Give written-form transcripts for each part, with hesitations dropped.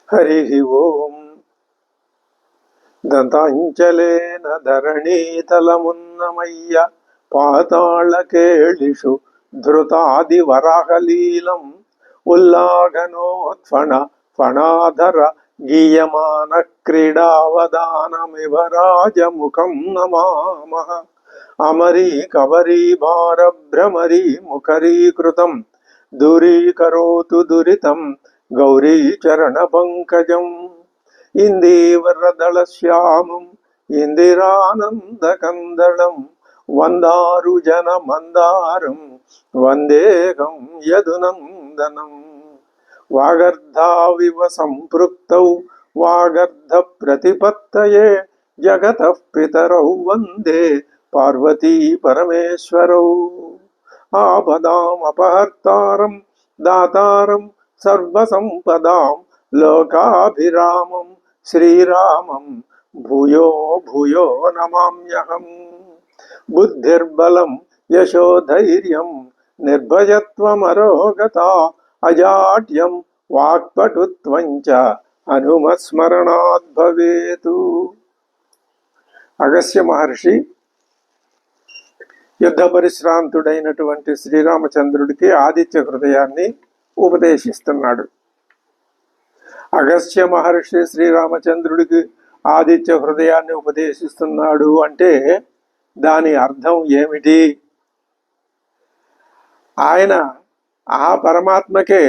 హరి ఓం. దంతాంచలేన ధరణీతలమున్నమయ్య పాతాళకేళిషు ధృతాదివరాహలీలం ఉల్లాఘనోత్ఫణ ఫణాధర గీయమాన క్రీడావదానమివ రాజముఖం నమామః. అమరీ కవరీ భారభ్రమరీ ముఖరీకృతం దూరీకరోతు దురితం గౌరీ చరణ పంకజం. ఇందీవరదళశ్యామం ఇందిరానందకందళం వందారు జన మందారం వందేహం యదునందనం. వాగర్ధావివ సంపృక్తౌ వాగర్ధ ప్రతిపత్తయే జగతః పితరౌ వందే పార్వతీ పరమేశ్వరౌ. ఆపదాం అపహర్తారం దాతారం సర్వసంపదాం లోకాభిరామం శ్రీరామం భూయో భూయో నమామ్యహం. బుద్ధిర్బలం యశోధైర్యం నిర్భయత్వమరోగత అజాడ్యం వాక్పటుత్వం చ హనుమస్మరణాత్ భవేతు. అగస్త్య మహర్షి యుద్ధ పరిశ్రాంతుడైనటువంటి శ్రీరామచంద్రుడికి ఆదిత్య హృదయాన్ని ఉపదేశిస్తున్నాడు. అగస్త్య మహర్షి శ్రీరామచంద్రుడికి ఆదిత్య హృదయాన్ని ఉపదేశిస్తున్నాడు అంటే దాని అర్థం ఏమిటి? ఆయన ఆ పరమాత్మకే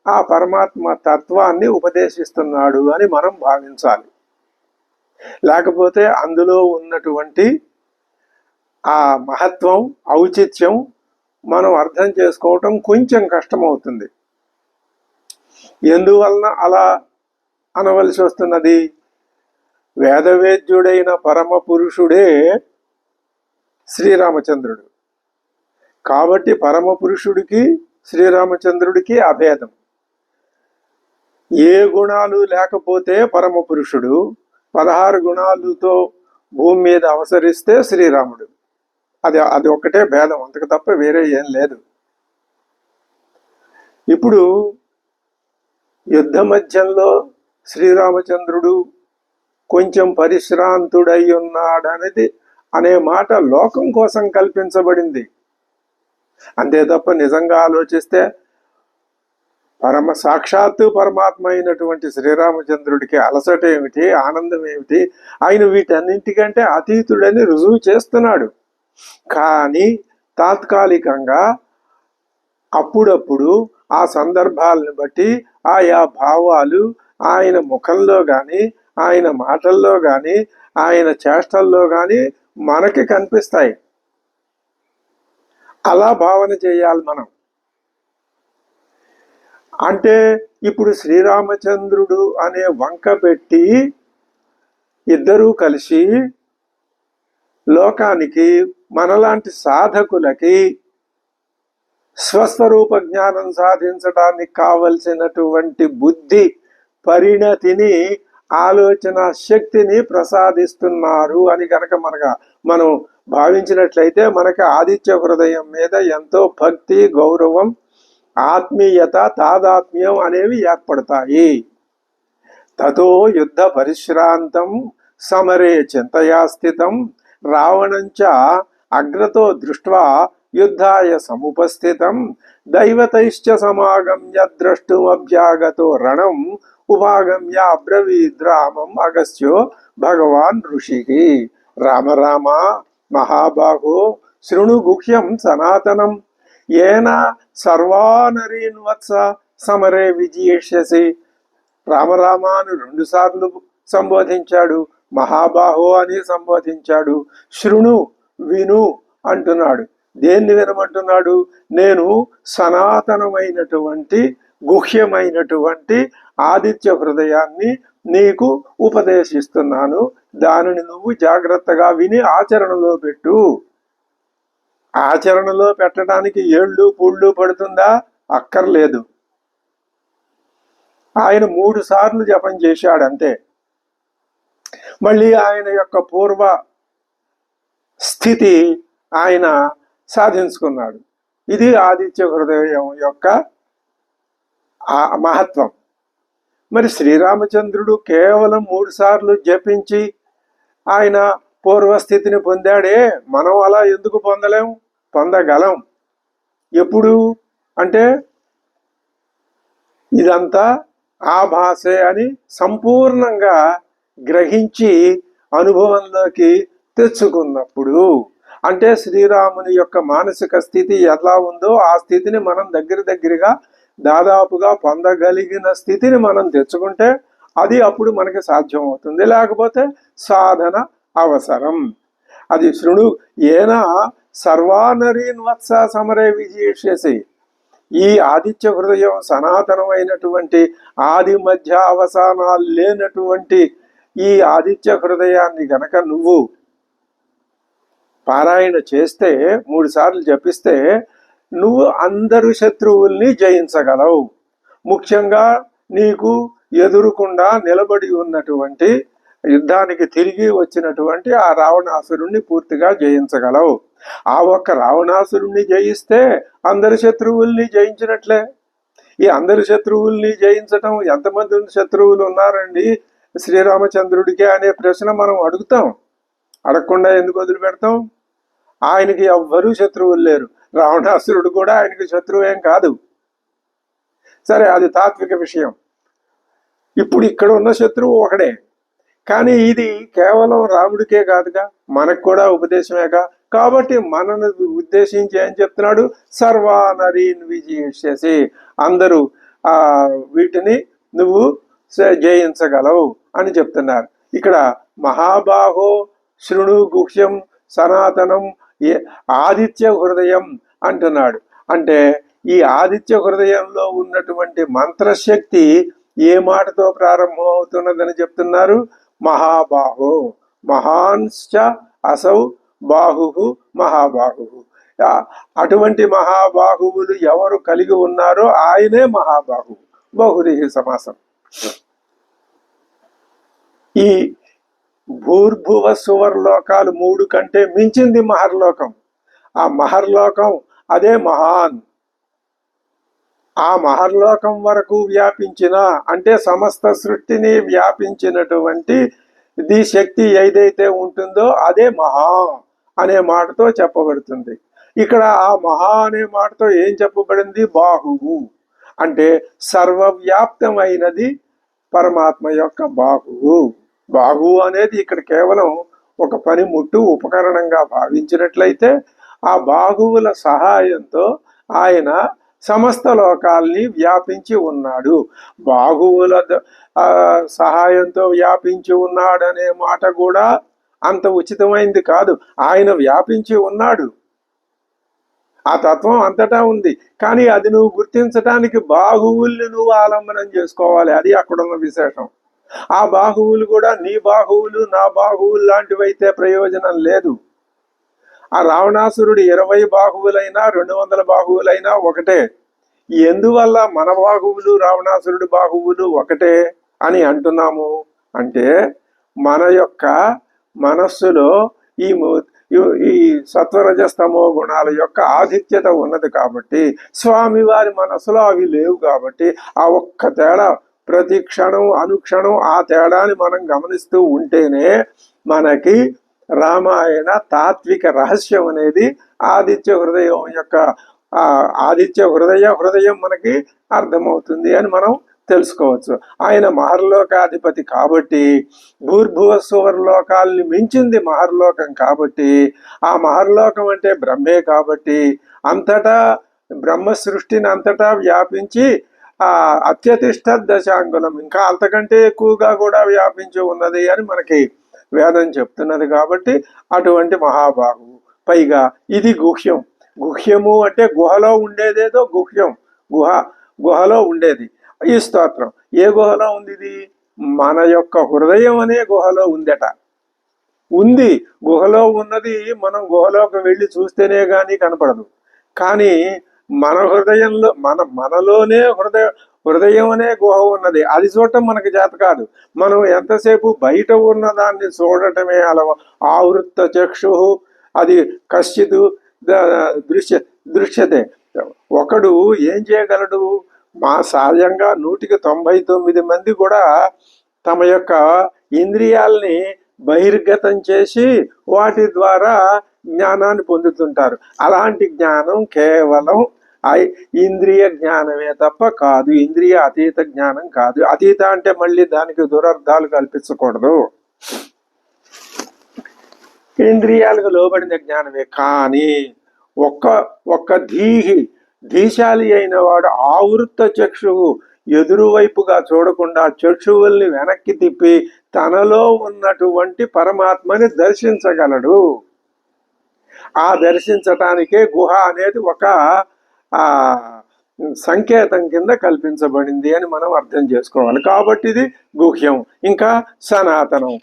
ఆ పరమాత్మ తత్వాన్ని ఉపదేశిస్తున్నాడు అని మనం భావించాలి. లేకపోతే అందులో ఉన్నటువంటి ఆ మహత్వం ఔచిత్యం మనం అర్థం చేసుకోవటం కొంచెం కష్టమవుతుంది. ఎందువలన అలా అనవలసి వస్తున్నది? వేదవేద్యుడైన పరమ పురుషుడే శ్రీరామచంద్రుడు కాబట్టి పరమ పురుషుడికి శ్రీరామచంద్రుడికి అభేదం. ఏ గుణాలు లేకపోతే పరమ పురుషుడు, 16 గుణాలతో భూమి మీద అవసరిస్తే శ్రీరాముడు. అది ఒక్కటే భేదం, అంతకు తప్ప వేరే ఏం లేదు. ఇప్పుడు యుద్ధ మధ్యంలో శ్రీరామచంద్రుడు కొంచెం పరిశ్రాంతుడై ఉన్నాడనేది అనే మాట లోకం కోసం కల్పించబడింది. అంతే తప్ప నిజంగా ఆలోచిస్తే సాక్షాత్తు పరమాత్మ అయినటువంటి శ్రీరామచంద్రుడికి అలసట ఏమిటి, ఆనందం ఏమిటి? ఆయన వీటన్నింటికంటే అతీతుడని రుజువు చేస్తున్నాడు. కానీ తాత్కాలికంగా అప్పుడప్పుడు ఆ సందర్భాలను బట్టి ఆయా భావాలు ఆయన ముఖంలో కానీ ఆయన మాటల్లో కానీ ఆయన చేష్టల్లో కానీ మనకి కనిపిస్తాయి. అలా భావన చేయాలి మనం. అంటే ఇప్పుడు శ్రీరామచంద్రుడు అనే వంక పెట్టి ఇద్దరూ కలిసి లోకానికి మనలాంటి సాధకులకి స్వస్వరూప జ్ఞానం సాధించడానికి కావలసినటువంటి బుద్ధి పరిణతిని, ఆలోచన శక్తిని ప్రసాదిస్తున్నారు అని కనుక మనం భావించినట్లయితే మనకి ఆదిత్య హృదయం మీద ఎంతో భక్తి, గౌరవం, ఆత్మీయత, తాదాత్మ్యం అనేవి ఏర్పడతాయి. తతో యుద్ధ పరిశ్రాంతం సమరే చింతయా స్థితం రావణంచ అగ్రతో దృష్ట్వా యుద్ధాయ సముపస్థితం దైవతైశ్చ సమాగమ్య ద్రష్టుమభ్యాగతో రణం ఉపాగమ్య అబ్రవీద్రామం అగస్త్యో భగవాన్ ఋషికి. రామ రామ మహాబాహో శృణు గుహ్యం సనాతనం ఏన సర్వానరీన్ వత్స సమరే విజయిష్యసి. రామరామాను 2 సార్లు సంబోధించాడు, మహాబాహో అని సంబోధించాడు, శృణు విను అంటున్నాడు. దేన్ని వినమంటున్నాడు? నేను సనాతనమైనటువంటి గుహ్యమైనటువంటి ఆదిత్య హృదయాన్ని నీకు ఉపదేశిస్తున్నాను. దానిని నువ్వు జాగ్రత్తగా విని ఆచరణలో పెట్టు. ఆచరణలో పెట్టడానికి ఏళ్ళు పూళ్ళు పడుతుందా? అక్కర్లేదు. ఆయన 3 సార్లు జపం చేశాడంతే. మళ్ళీ ఆయన యొక్క పూర్వ స్థితి ఆయన సాధించుకున్నాడు. ఇది ఆదిత్య హృదయం యొక్క మహత్వం. మరి శ్రీరామచంద్రుడు కేవలం 3 సార్లు జపించి ఆయన పూర్వస్థితిని పొందాడే, మనం అలా ఎందుకు పొందలేం? పొందగలం. ఎప్పుడు అంటే ఇదంతా ఆభాసే అని సంపూర్ణంగా గ్రహించి అనుభవంలోకి తెచ్చుకున్నప్పుడు. అంటే శ్రీరాముని యొక్క మానసిక స్థితి ఎలా ఉందో ఆ స్థితిని మనం దగ్గరగా దాదాపుగా పొందగలిగిన స్థితిని మనం తెచ్చుకుంటే అది అప్పుడు మనకి సాధ్యం అవుతుంది. లేకపోతే సాధన అవసరం. అది శృణు ఏన సర్వానరీన్ వత్స సమరే విజేష్యసి. ఈ ఆదిత్య హృదయం సనాతనమైనటువంటి ఆది మధ్య అవసానాలు లేనటువంటి ఈ ఆదిత్య హృదయాన్ని గనక నువ్వు పారాయణ చేస్తే 3 సార్లు జపిస్తే నువ్వు అందరు శత్రువుల్ని జయించగలవు. ముఖ్యంగా నీకు ఎదురుకుండా నిలబడి ఉన్నటువంటి యుద్ధానికి తిరిగి వచ్చినటువంటి ఆ రావణాసురుణ్ణి పూర్తిగా జయించగలవు. ఆ ఒక్క రావణాసురుణ్ణి జయిస్తే అందరి శత్రువుల్ని జయించినట్లే. ఈ అందరి శత్రువుల్ని జయించటం, ఎంతమంది శత్రువులు ఉన్నారండి శ్రీరామచంద్రుడికి అనే ప్రశ్న మనం అడుగుతాం. అడగకుండా ఎందుకు వదిలిపెడతాం? ఆయనకి ఎవ్వరూ శత్రువులు లేరు. రావణాసురుడు కూడా ఆయనకి శత్రువు ఏం కాదు. సరే, అది తాత్విక విషయం. ఇప్పుడు ఇక్కడ ఉన్న శత్రువు ఒకడే. కానీ ఇది కేవలం రాముడికే కాదుగా, మనకు కూడా ఉపదేశమేగా. కాబట్టి మనను ఉద్దేశించి ఏం చెప్తున్నాడు? సర్వానరీన్ విజయిష్యసి. అందరూ వీటిని నువ్వు జయించగలవు అని చెప్తున్నారు. ఇక్కడ మహాబాహో శృణు గుహ్యం సనాతనం ఆదిత్య హృదయం అంటున్నాడు. అంటే ఈ ఆదిత్య హృదయంలో ఉన్నటువంటి మంత్రశక్తి ఏ మాటతో ప్రారంభం అవుతున్నదని చెప్తున్నారు? మహాబాహో మహాన్శ్చ అసౌ బాహు మహాబాహు. అటువంటి మహాబాహువులు ఎవరు కలిగి ఉన్నారో ఆయనే మహాబాహు. బహురీహి సమాసం. ఈ భూర్భువ సువర్లోకాలు 3 కంటే మించింది మహర్లోకం. ఆ మహర్లోకం అదే మహాన్. ఆ మహర్లోకం వరకు వ్యాపించిన, అంటే సమస్త సృష్టిని వ్యాపించినటువంటి ది శక్తి ఏదైతే ఉంటుందో అదే మహా అనే మాటతో చెప్పబడుతుంది. ఇక్కడ ఆ మహా అనే మాటతో ఏం చెప్పబడింది? బాహువు. అంటే సర్వవ్యాప్తమైనది పరమాత్మ యొక్క బాహువు. బాహువు అనేది ఇక్కడ కేవలం ఒక పనిముట్టు, ఉపకరణంగా భావించినట్లయితే ఆ బాహువుల సహాయంతో ఆయన సమస్త లోకాల్ని వ్యాపించి ఉన్నాడు. బాహువుల సహాయంతో వ్యాపించి ఉన్నాడు అనే మాట కూడా అంత ఉచితమైంది కాదు. ఆయన వ్యాపించి ఉన్నాడు, ఆ తత్వం అంతటా ఉంది. కానీ అది నువ్వు గుర్తించడానికి బాహువుల్ని నువ్వు ఆలంబనం చేసుకోవాలి. అది అక్కడున్న విశేషం. ఆ బాహువులు కూడా నీ బాహువులు నా బాహువులు లాంటివైతే ప్రయోజనం లేదు. ఆ రావణాసురుడు 20 బాహువులైనా 200 బాహువులైనా ఒకటే. ఎందువల్ల మన బాహువులు రావణాసురుడి బాహువులు ఒకటే అని అంటున్నాము అంటే మన యొక్క మనస్సులో ఈ సత్వరజస్తమో గుణాల యొక్క ఆధిక్యత ఉన్నది కాబట్టి, స్వామివారి మనస్సులో అవి లేవు కాబట్టి ఆ ఒక్క తేడా ప్రతి క్షణం అనుక్షణం ఆ తేడాని మనం గమనిస్తూ ఉంటేనే మనకి రామాయణ తాత్విక రహస్యం అనేది ఆదిత్య హృదయం యొక్క ఆదిత్య హృదయం మనకి అర్థమవుతుంది అని మనం తెలుసుకోవచ్చు. ఆయన మహర్లోకాధిపతి కాబట్టి, భూర్భువ సువర్లోకాల్ని మించింది మహర్లోకం కాబట్టి, ఆ మహర్లోకం అంటే బ్రహ్మే కాబట్టి అంతటా బ్రహ్మ సృష్టిని అంతటా వ్యాపించి అత్యతిష్ట దశాంగులం, ఇంకా అంతకంటే ఎక్కువగా కూడా వ్యాపించి ఉన్నది అని మనకి వేదం చెప్తున్నది. కాబట్టి అటువంటి మహాబాహు. పైగా ఇది గుహ్యం. గుహ్యము అంటే గుహలో ఉండేదేదో గుహ్యం, గుహలో ఉండేది. ఈ స్తోత్రం ఏ గుహలో ఉంది? ఇది మన యొక్క హృదయం అనే గుహలో ఉందట. ఉంది, గుహలో ఉన్నది. మనం గుహలోకి వెళ్ళి చూస్తేనే కానీ కనపడదు. కానీ మన హృదయంలో మనలోనే హృదయం అనే గుహ ఉన్నది. అది చూడటం మనకి చేత కాదు. మనం ఎంతసేపు బయట ఉన్న దాన్ని చూడటమే ఆవృత్త చక్షు, అది కశ్చిత్ దృశ్యతే. ఒకడు ఏం చేయగలడు? మా సహజంగా 99 మంది కూడా తమ యొక్క ఇంద్రియాలని బహిర్గతం చేసి వాటి ద్వారా జ్ఞానాన్ని పొందుతుంటారు. అలాంటి జ్ఞానం కేవలం ఇంద్రియ జ్ఞానమే తప్ప కాదు, ఇంద్రియ అతీత జ్ఞానం కాదు. అతీత అంటే మళ్ళీ దానికి దురర్థాలు కల్పించకూడదు. ఇంద్రియాలకు లోబడిన జ్ఞానమే. కానీ ఒక్క ధీశాలి అయిన వాడు ఆవృత్త చక్షువు ఎదురువైపుగా చూడకుండా చక్షువుల్ని వెనక్కి తిప్పి తనలో ఉన్నటువంటి పరమాత్మని దర్శించగలడు. ఆ దర్శించటానికే గుహ అనేది ఒక సంకేతం కింద కల్పించబడింది అని మనం అర్థం చేసుకోవాలి. కాబట్టి ఇది గుహ్యం. ఇంకా సనాతనం,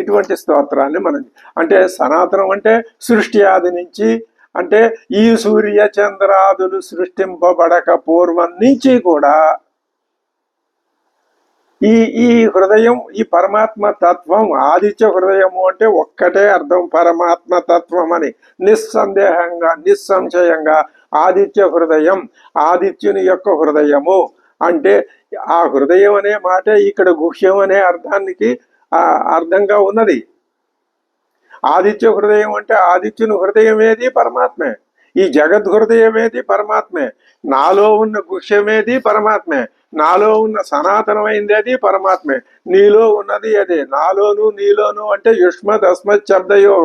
ఇటువంటి స్తోత్రాన్ని మనం అంటే సనాతనం అంటే సృష్టి ఆది నుంచి, అంటే ఈ సూర్య చంద్రాదులు సృష్టింపబడక పూర్వం నుంచి కూడా ఈ హృదయం, ఈ పరమాత్మ తత్వం, ఆదిత్య హృదయము అంటే ఒక్కటే అర్థం, పరమాత్మ తత్వం అని. నిస్సందేహంగా నిస్సంశయంగా ఆదిత్య హృదయం, ఆదిత్యుని యొక్క హృదయము అంటే ఆ హృదయం అనే మాట ఇక్కడ గుహ్యం అనే అర్థానికి అర్థంగా ఉన్నది. ఆదిత్య హృదయం అంటే ఆదిత్యుని హృదయం ఏది? పరమాత్మే. ఈ జగద్ హృదయం ఏది? పరమాత్మే. నాలో ఉన్న గుహ్యమేది? పరమాత్మే. నాలో ఉన్న సనాతనమైంది అది పరమాత్మే. నీలో ఉన్నది అదే. నాలోను నీలోను అంటే యుష్మద్ అస్మత్ శబ్దయో,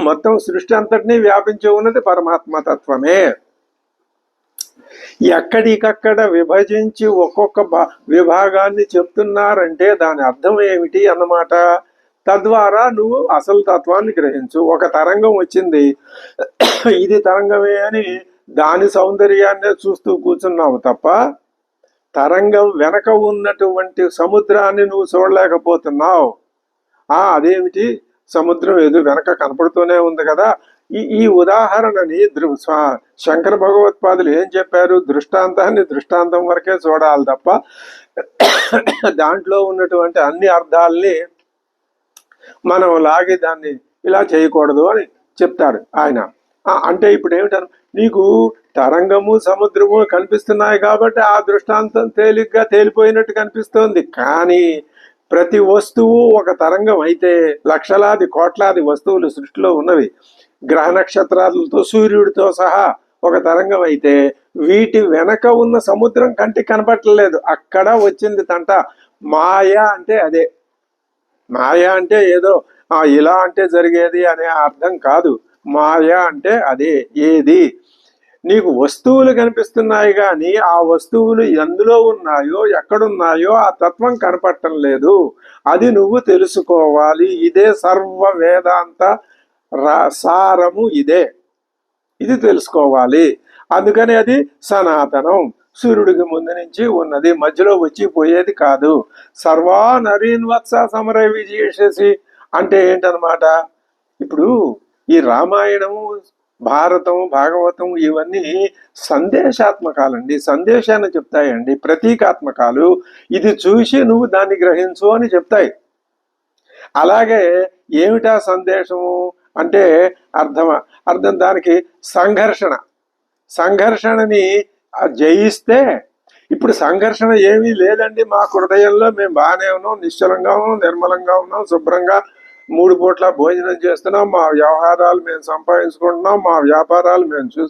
మొత్తం సృష్టి అంతటినీ వ్యాపించి ఉన్నది పరమాత్మ తత్వమే. ఎక్కడికక్కడ విభజించి ఒక్కొక్క విభాగాన్ని చెప్తున్నారంటే దాని అర్థం ఏమిటి అన్నమాట. తద్వారా నువ్వు అసలు తత్వాన్ని గ్రహించు. ఒక తరంగం వచ్చింది, ఇది తరంగమే అని దాని సౌందర్యాన్నే చూస్తూ కూర్చున్నావు తప్ప తరంగం వెనక ఉన్నటువంటి సముద్రాన్ని నువ్వు చూడలేకపోతున్నావు. అదేమిటి, సముద్రం ఏదో వెనక కనపడుతూనే ఉంది కదా. ఈ ఉదాహరణని శంకర భగవత్పాదులు ఏం చెప్పారు? దృష్టాంతాన్ని దృష్టాంతం వరకే చూడాలి తప్ప దాంట్లో ఉన్నటువంటి అన్ని అర్థాలని మనం లాగి దాన్ని ఇలా చేయకూడదు అని చెప్తాడు ఆయన. అంటే ఇప్పుడు ఏమిటారు, నీకు తరంగము సముద్రము కనిపిస్తున్నాయి కాబట్టి ఆ దృష్టాంతం తేలిగ్గా తేలిపోయినట్టు కనిపిస్తోంది. కానీ ప్రతి వస్తువు ఒక తరంగం అయితే లక్షలాది కోట్లాది వస్తువులు సృష్టిలో ఉన్నవి, గ్రహ నక్షత్రాలతో సూర్యుడితో సహా ఒక తరంగం అయితే వీటి వెనక ఉన్న సముద్రం కంటికి కనపట్టలేదు. అక్కడ వచ్చింది తంట. మాయ అంటే అదే. మాయ అంటే ఏదో ఇలా అంటే జరిగేది అనే అర్థం కాదు. మాయ అంటే అదే. ఏది, నీకు వస్తువులు కనిపిస్తున్నాయి కానీ ఆ వస్తువులు ఎందులో ఉన్నాయో ఎక్కడున్నాయో ఆ తత్వం కనపడటం లేదు. అది నువ్వు తెలుసుకోవాలి. ఇదే సర్వ వేదాంత సారము, ఇదే. ఇది తెలుసుకోవాలి. అందుకని అది సనాతనం, సూర్యుడికి ముందు నుంచి ఉన్నది, మధ్యలో వచ్చి పోయేది కాదు. సర్వా నరీన్వత్స సమర విజేషసి అంటే ఏంటనమాట. ఇప్పుడు ఈ రామాయణము, భారతం, భాగవతం ఇవన్నీ సందేశాత్మకాలండి, సందేశాన్ని చెప్తాయండి, ప్రతీకాత్మకాలు. ఇది చూసి నువ్వు దాన్ని గ్రహించు అని చెప్తాయి. అలాగే ఏమిటా సందేశము అంటే అర్థం దానికి సంఘర్షణని జయిస్తే. ఇప్పుడు సంఘర్షణ ఏమీ లేదండి మా హృదయంలో, మేము బాగానే ఉన్నాం, నిశ్చలంగా ఉన్నాం, నిర్మలంగా ఉన్నాం, శుభ్రంగా 3 పూట్ల భోజనం చేస్తున్నాం, మా వ్యవహారాలు మేము సంపాదించుకుంటున్నాం, మా వ్యాపారాలు మేము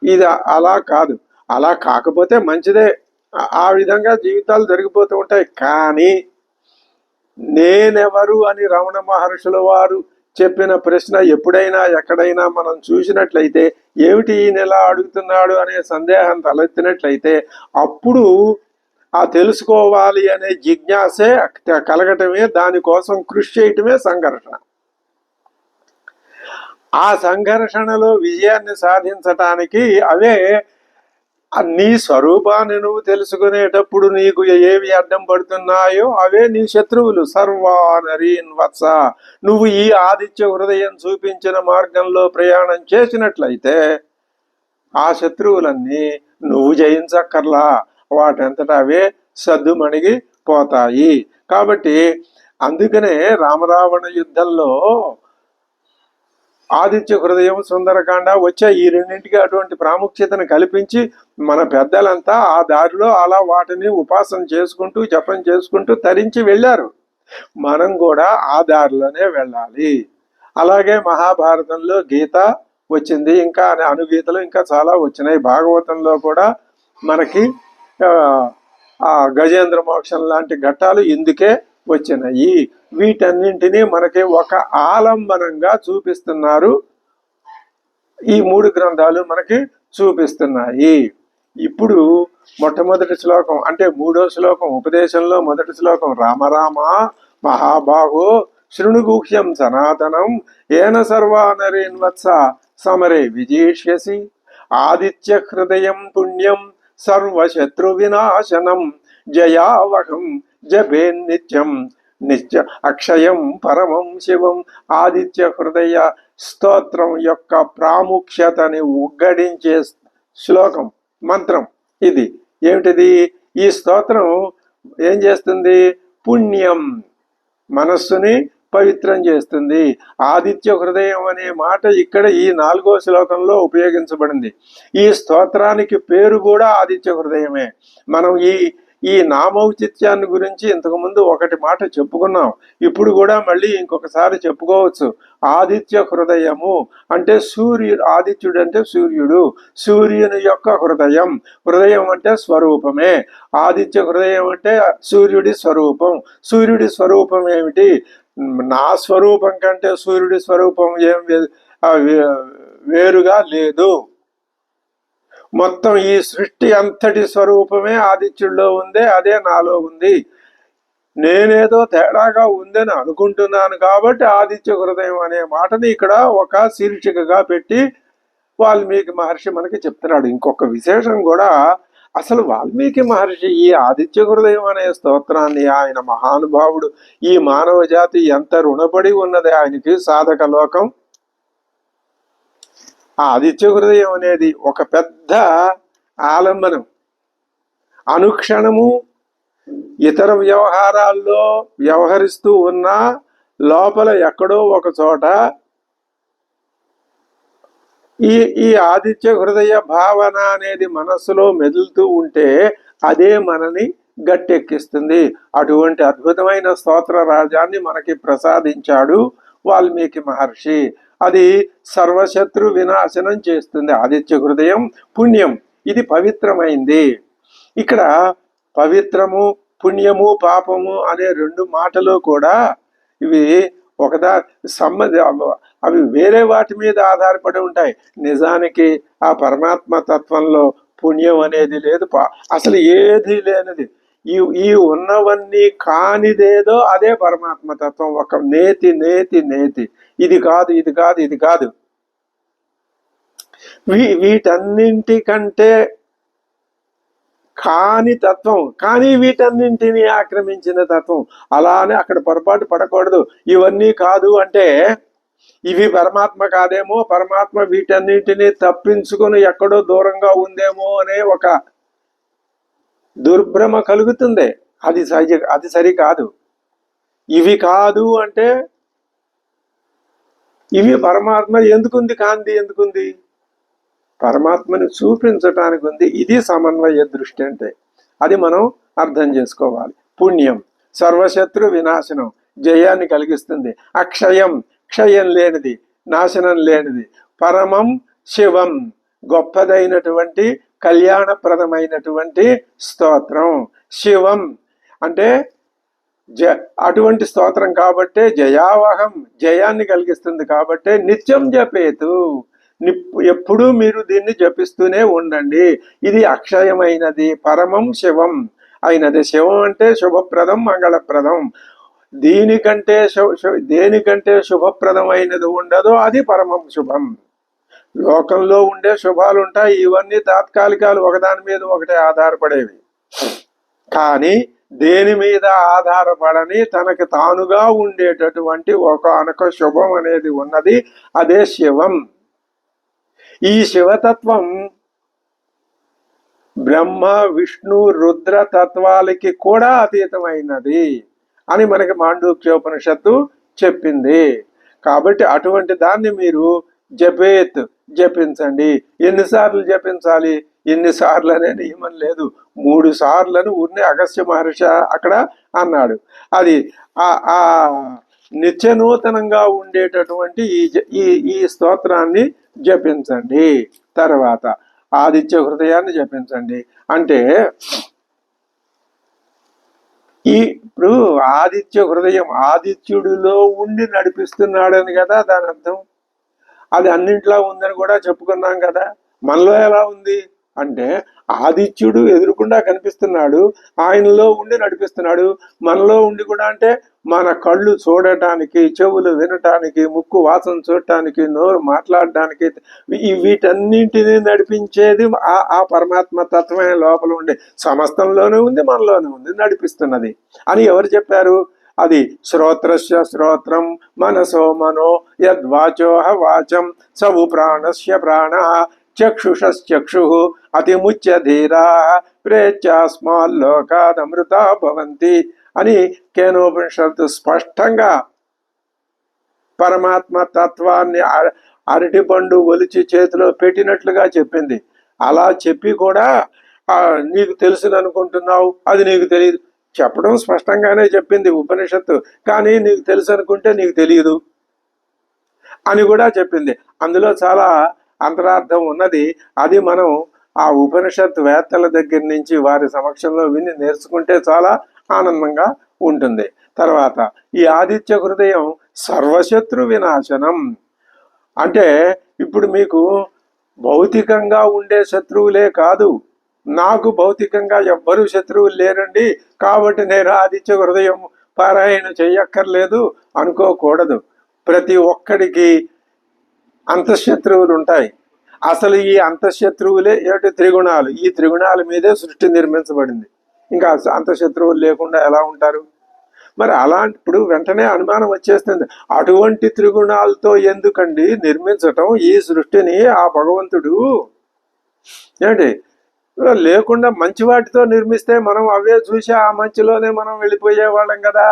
ఇది అలా కాదు. అలా కాకపోతే మంచిదే, ఆ విధంగా జీవితాలు జరిగిపోతూ ఉంటాయి. కానీ నేనెవరు అని రమణ మహర్షుల వారు చెప్పిన ప్రశ్న ఎప్పుడైనా ఎక్కడైనా మనం చూసినట్లయితే, ఏమిటి ఈయన ఎలా అడుగుతున్నాడు అనే సందేహం తలెత్తినట్లయితే, అప్పుడు ఆ తెలుసుకోవాలి అనే జిజ్ఞాసే కలగటమే, దానికోసం కృషి చేయటమే సంఘర్షణ. ఆ సంఘర్షణలో విజయాన్ని సాధించటానికి అవే నీ స్వరూపాన్ని నువ్వు తెలుసుకునేటప్పుడు నీకు ఏవి అడ్డం పడుతున్నాయో అవే నీ శత్రువులు. సర్వానరీన్ వత్స, నువ్వు ఈ ఆదిత్య హృదయం చూపించిన మార్గంలో ప్రయాణం చేసినట్లయితే ఆ శత్రువులన్నీ నువ్వు జయించక్కర్లా, వాటంతటా అవే సద్దుమణిగి పోతాయి. కాబట్టి అందుకనే రామరావణ యుద్ధంలో ఆదిత్య హృదయం, సుందరకాండ వచ్చే ఈ రెండింటికి అటువంటి ప్రాముఖ్యతను కల్పించి మన పెద్దలంతా ఆ దారిలో అలా వాటిని ఉపాసన చేసుకుంటూ జపం చేసుకుంటూ తరించి వెళ్ళారు. మనం కూడా ఆ దారిలోనే వెళ్ళాలి. అలాగే మహాభారతంలో గీత వచ్చింది, ఇంకా అనుగీతలు ఇంకా చాలా వచ్చినాయి. భాగవతంలో కూడా మనకి ఆ గజేంద్ర మోక్షం లాంటి ఘట్టాలు ఇందుకే వచ్చినాయి. వీటన్నింటినీ మనకి ఒక ఆలంబనంగా చూపిస్తున్నారు. ఈ 3 గ్రంథాలు మనకి చూపిస్తున్నాయి. ఇప్పుడు మొట్టమొదటి శ్లోకం అంటే 3వ శ్లోకం ఉపదేశంలో మొదటి శ్లోకం, రామరామ మహాబాహో శృణుగుహ్యం సనాతనం ఏన సర్వానరేన్వత్స సమరే విజేష్యసి ఆదిత్య హృదయం పుణ్యం సర్వశత్రు వినాశనం జయావహం జపే నిత్యం నిత్య అక్షయం పరమం శివం. ఆదిత్య హృదయ స్తోత్రం యొక్క ప్రాముఖ్యతని ఉగ్గడించే శ్లోకం, మంత్రం ఇది. ఏమిటిది? ఈ స్తోత్రం ఏం చేస్తుంది? పుణ్యం, మనస్సుని పవిత్రం చేస్తుంది. ఆదిత్య హృదయం అనే మాట ఇక్కడ ఈ 4వ శ్లోకంలో ఉపయోగించబడింది. ఈ స్తోత్రానికి పేరు కూడా ఆదిత్య హృదయమే. మనం ఈ నామౌచిత్యాన్ని గురించి ఇంతకుముందు ఒకటి మాట చెప్పుకున్నాం, ఇప్పుడు కూడా మళ్ళీ ఇంకొకసారి చెప్పుకోవచ్చు. ఆదిత్య హృదయము అంటే సూర్యుడు, ఆదిత్యుడు అంటే సూర్యుడు, సూర్యుని యొక్క హృదయం, హృదయం అంటే స్వరూపమే. ఆదిత్య హృదయం అంటే సూర్యుడి స్వరూపం. సూర్యుడి స్వరూపం ఏమిటి? నా స్వరూపం కంటే సూర్యుడి స్వరూపం ఏం వేరుగా లేదు. మొత్తం ఈ సృష్టి అంతటి స్వరూపమే ఆదిత్యుల్లో ఉంది, అదే నాలో ఉంది. నేనేదో తేడాగా ఉందని అనుకుంటున్నాను కాబట్టి ఆదిత్య హృదయం అనే మాటని ఇక్కడ ఒక శీర్షికగా పెట్టి వాల్మీకి మహర్షి మనకి చెప్తున్నాడు. ఇంకొక విశేషం కూడా, అసలు వాల్మీకి మహర్షి ఈ ఆదిత్య హృదయం అనే స్తోత్రాన్ని, ఆయన మహానుభావుడు, ఈ మానవ జాతి ఎంత రుణపడి ఉన్నది ఆయనకి, సాధక లోకం. ఆ ఆదిత్య హృదయం అనేది ఒక పెద్ద ఆలంబనం. అనుక్షణము ఇతర వ్యవహారాల్లో వ్యవహరిస్తూ ఉన్నా లోపల ఎక్కడో ఒక చోట ఈ ఆదిత్య హృదయ భావన అనేది మనస్సులో మెదులుతూ ఉంటే అదే మనని గట్టెక్కిస్తుంది. అటువంటి అద్భుతమైన స్తోత్ర రాజాన్ని మనకి ప్రసాదించాడు వాల్మీకి మహర్షి. అది సర్వశత్రు వినాశనం చేస్తుంది. ఆదిత్య హృదయం పుణ్యం, ఇది పవిత్రమైంది. ఇక్కడ పవిత్రము, పుణ్యము, పాపము అనే 2 మాటలు కూడా ఇవి ఒకదా అవి వేరే వాటి మీద ఆధారపడి ఉంటాయి. నిజానికి ఆ పరమాత్మ తత్వంలో పుణ్యం అనేది లేదు, అసలు ఏది లేనిది. ఈ ఉన్నవన్నీ కానిదేదో అదే పరమాత్మ తత్వం. ఒక నేతి నేతి నేతి, ఇది కాదు ఇది కాదు ఇది కాదు. వీటన్నింటికంటే కాని తత్వం, కానీ వీటన్నింటినీ ఆక్రమించిన తత్వం. అలానే అక్కడ పొరపాటు పడకూడదు. ఇవన్నీ కాదు అంటే ఇవి పరమాత్మ కాదేమో, పరమాత్మ వీటన్నింటినీ తప్పించుకొని ఎక్కడో దూరంగా ఉందేమో అనే ఒక దుర్భ్రమ కలుగుతుంది. అది సరికాదు. ఇవి కాదు అంటే ఇవి పరమాత్మ ఎందుకుంది, కాంతి ఎందుకుంది? పరమాత్మని చూపించటానికి ఉంది. ఇది సమన్వయ దృష్టి అంటే. అది మనం అర్థం చేసుకోవాలి. పుణ్యం సర్వశత్రు వినాశనం, జయాన్ని కలిగిస్తుంది. అక్షయం, క్షయం లేనిది, నాశనం లేనిది. పరమం శివం, గొప్పదైనటువంటి కళ్యాణప్రదమైనటువంటి స్తోత్రం. శివం అంటే అటువంటి స్తోత్రం కాబట్టే జయావహం, జయాన్ని కలిగిస్తుంది కాబట్టే నిత్యం జపేతు, ఎప్పుడూ మీరు దీన్ని జపిస్తూనే ఉండండి. ఇది అక్షయమైనది, పరమం శివం అయినది. శివం అంటే శుభప్రదం, మంగళప్రదం. దేనికంటే శుభప్రదమైనది ఉండదో అది పరమం శుభం. లోకంలో ఉండే శుభాలు ఉంటాయి, ఇవన్నీ తాత్కాలికాలు, ఒకదాని మీద ఒకటే ఆధారపడేవి. కానీ దేని మీద ఆధారపడని తనకి తానుగా ఉండేటటువంటి ఒకానొక శుభం అనేది ఉన్నది, అదే శివం. ఈ శివతత్వం బ్రహ్మ విష్ణు రుద్ర తత్వాలకి కూడా అతీతమైనది అని మనకి మాండూక్యోపనిషత్తు చెప్పింది. కాబట్టి అటువంటి దాన్ని మీరు జపేత్ జపించండి. ఎన్నిసార్లు జపించాలి? ఎన్నిసార్లు అనే నియమం లేదు. 3 సార్లను ఊరిని అగస్త్య మహర్షి అక్కడ అన్నాడు. అది ఆ నిత్య నూతనంగా ఉండేటటువంటి ఈ ఈ స్తోత్రాన్ని జపించండి. తర్వాత ఆదిత్య హృదయాన్ని జపించండి. అంటే ఇప్పుడు ఆదిత్య హృదయం ఆదిత్యుడిలో ఉండి నడిపిస్తున్నాడని కదా దాని అర్థం. అది అన్నింట్లో ఉందని కూడా చెప్పుకున్నాం కదా. మనలో ఎలా ఉంది అంటే ఆదిత్యుడు ఎదురుకుండా కనిపిస్తున్నాడు, ఆయనలో ఉండి నడిపిస్తున్నాడు. మనలో ఉండి కూడా అంటే మన కళ్ళు చూడటానికి, చెవులు వినటానికి, ముక్కు వాసన చూడటానికి, నోరు మాట్లాడటానికి, వీటన్నింటినీ నడిపించేది ఆ పరమాత్మ తత్వమే లోపల ఉండే సమస్తంలోనే ఉంది, మనలోనే ఉంది, నడిపిస్తున్నది అని ఎవరు చెప్పారు? అది శ్రోత్రస్య శ్రోత్రం మనసో మనో యద్వాచోహ వాచం సవు ప్రాణస్య ప్రాణ చక్షుషశ్చక్షు అతిముచ్య ధీరా ప్రేత్యాస్మాల్లోకాదమృత భవంతి అని కేనోపనిషత్తు స్పష్టంగా పరమాత్మ తత్వాన్ని అరటిపండు ఒలిచి చేతిలో పెట్టినట్లుగా చెప్పింది. అలా చెప్పి కూడా నీకు తెలుసుని అనుకుంటున్నావు, అది నీకు తెలియదు. చెప్పడం స్పష్టంగానే చెప్పింది ఉపనిషత్తు, కానీ నీకు తెలుసు అనుకుంటే నీకు తెలియదు అని కూడా చెప్పింది. అందులో చాలా అంతరార్థం ఉన్నది. అది మనం ఆ ఉపనిషత్తు వేత్తల దగ్గర నుంచి వారి సమక్షంలో విని నేర్చుకుంటే చాలా ఆనందంగా ఉంటుంది. తర్వాత ఈ ఆదిత్య హృదయం సర్వశత్రు వినాశనం. అంటే ఇప్పుడు మీకు భౌతికంగా ఉండే శత్రువులే కాదు, నాకు భౌతికంగా ఎవ్వరూ శత్రువులు లేరండి, కాబట్టి నేను ఆదిత్య హృదయం పారాయణ చెయ్యక్కర్లేదు అనుకోకూడదు. ప్రతి ఒక్కడికి అంతఃశత్రువులు ఉంటాయి. అసలు ఈ అంతఃశత్రువులే ఏమిటి? త్రిగుణాలు. ఈ త్రిగుణాల మీదే సృష్టి నిర్మించబడింది. ఇంకా అంతఃశత్రువులు లేకుండా ఎలా ఉంటారు? మరి అలాంటిప్పుడు వెంటనే అనుమానం వచ్చేస్తుంది, అటువంటి త్రిగుణాలతో ఎందుకండి నిర్మించటం ఈ సృష్టిని ఆ భగవంతుడు? ఏంటి లేకుండా మంచి వాటితో నిర్మిస్తే మనం అవే చూసి ఆ మంచిలోనే మనం వెళ్ళిపోయేవాళ్ళం కదా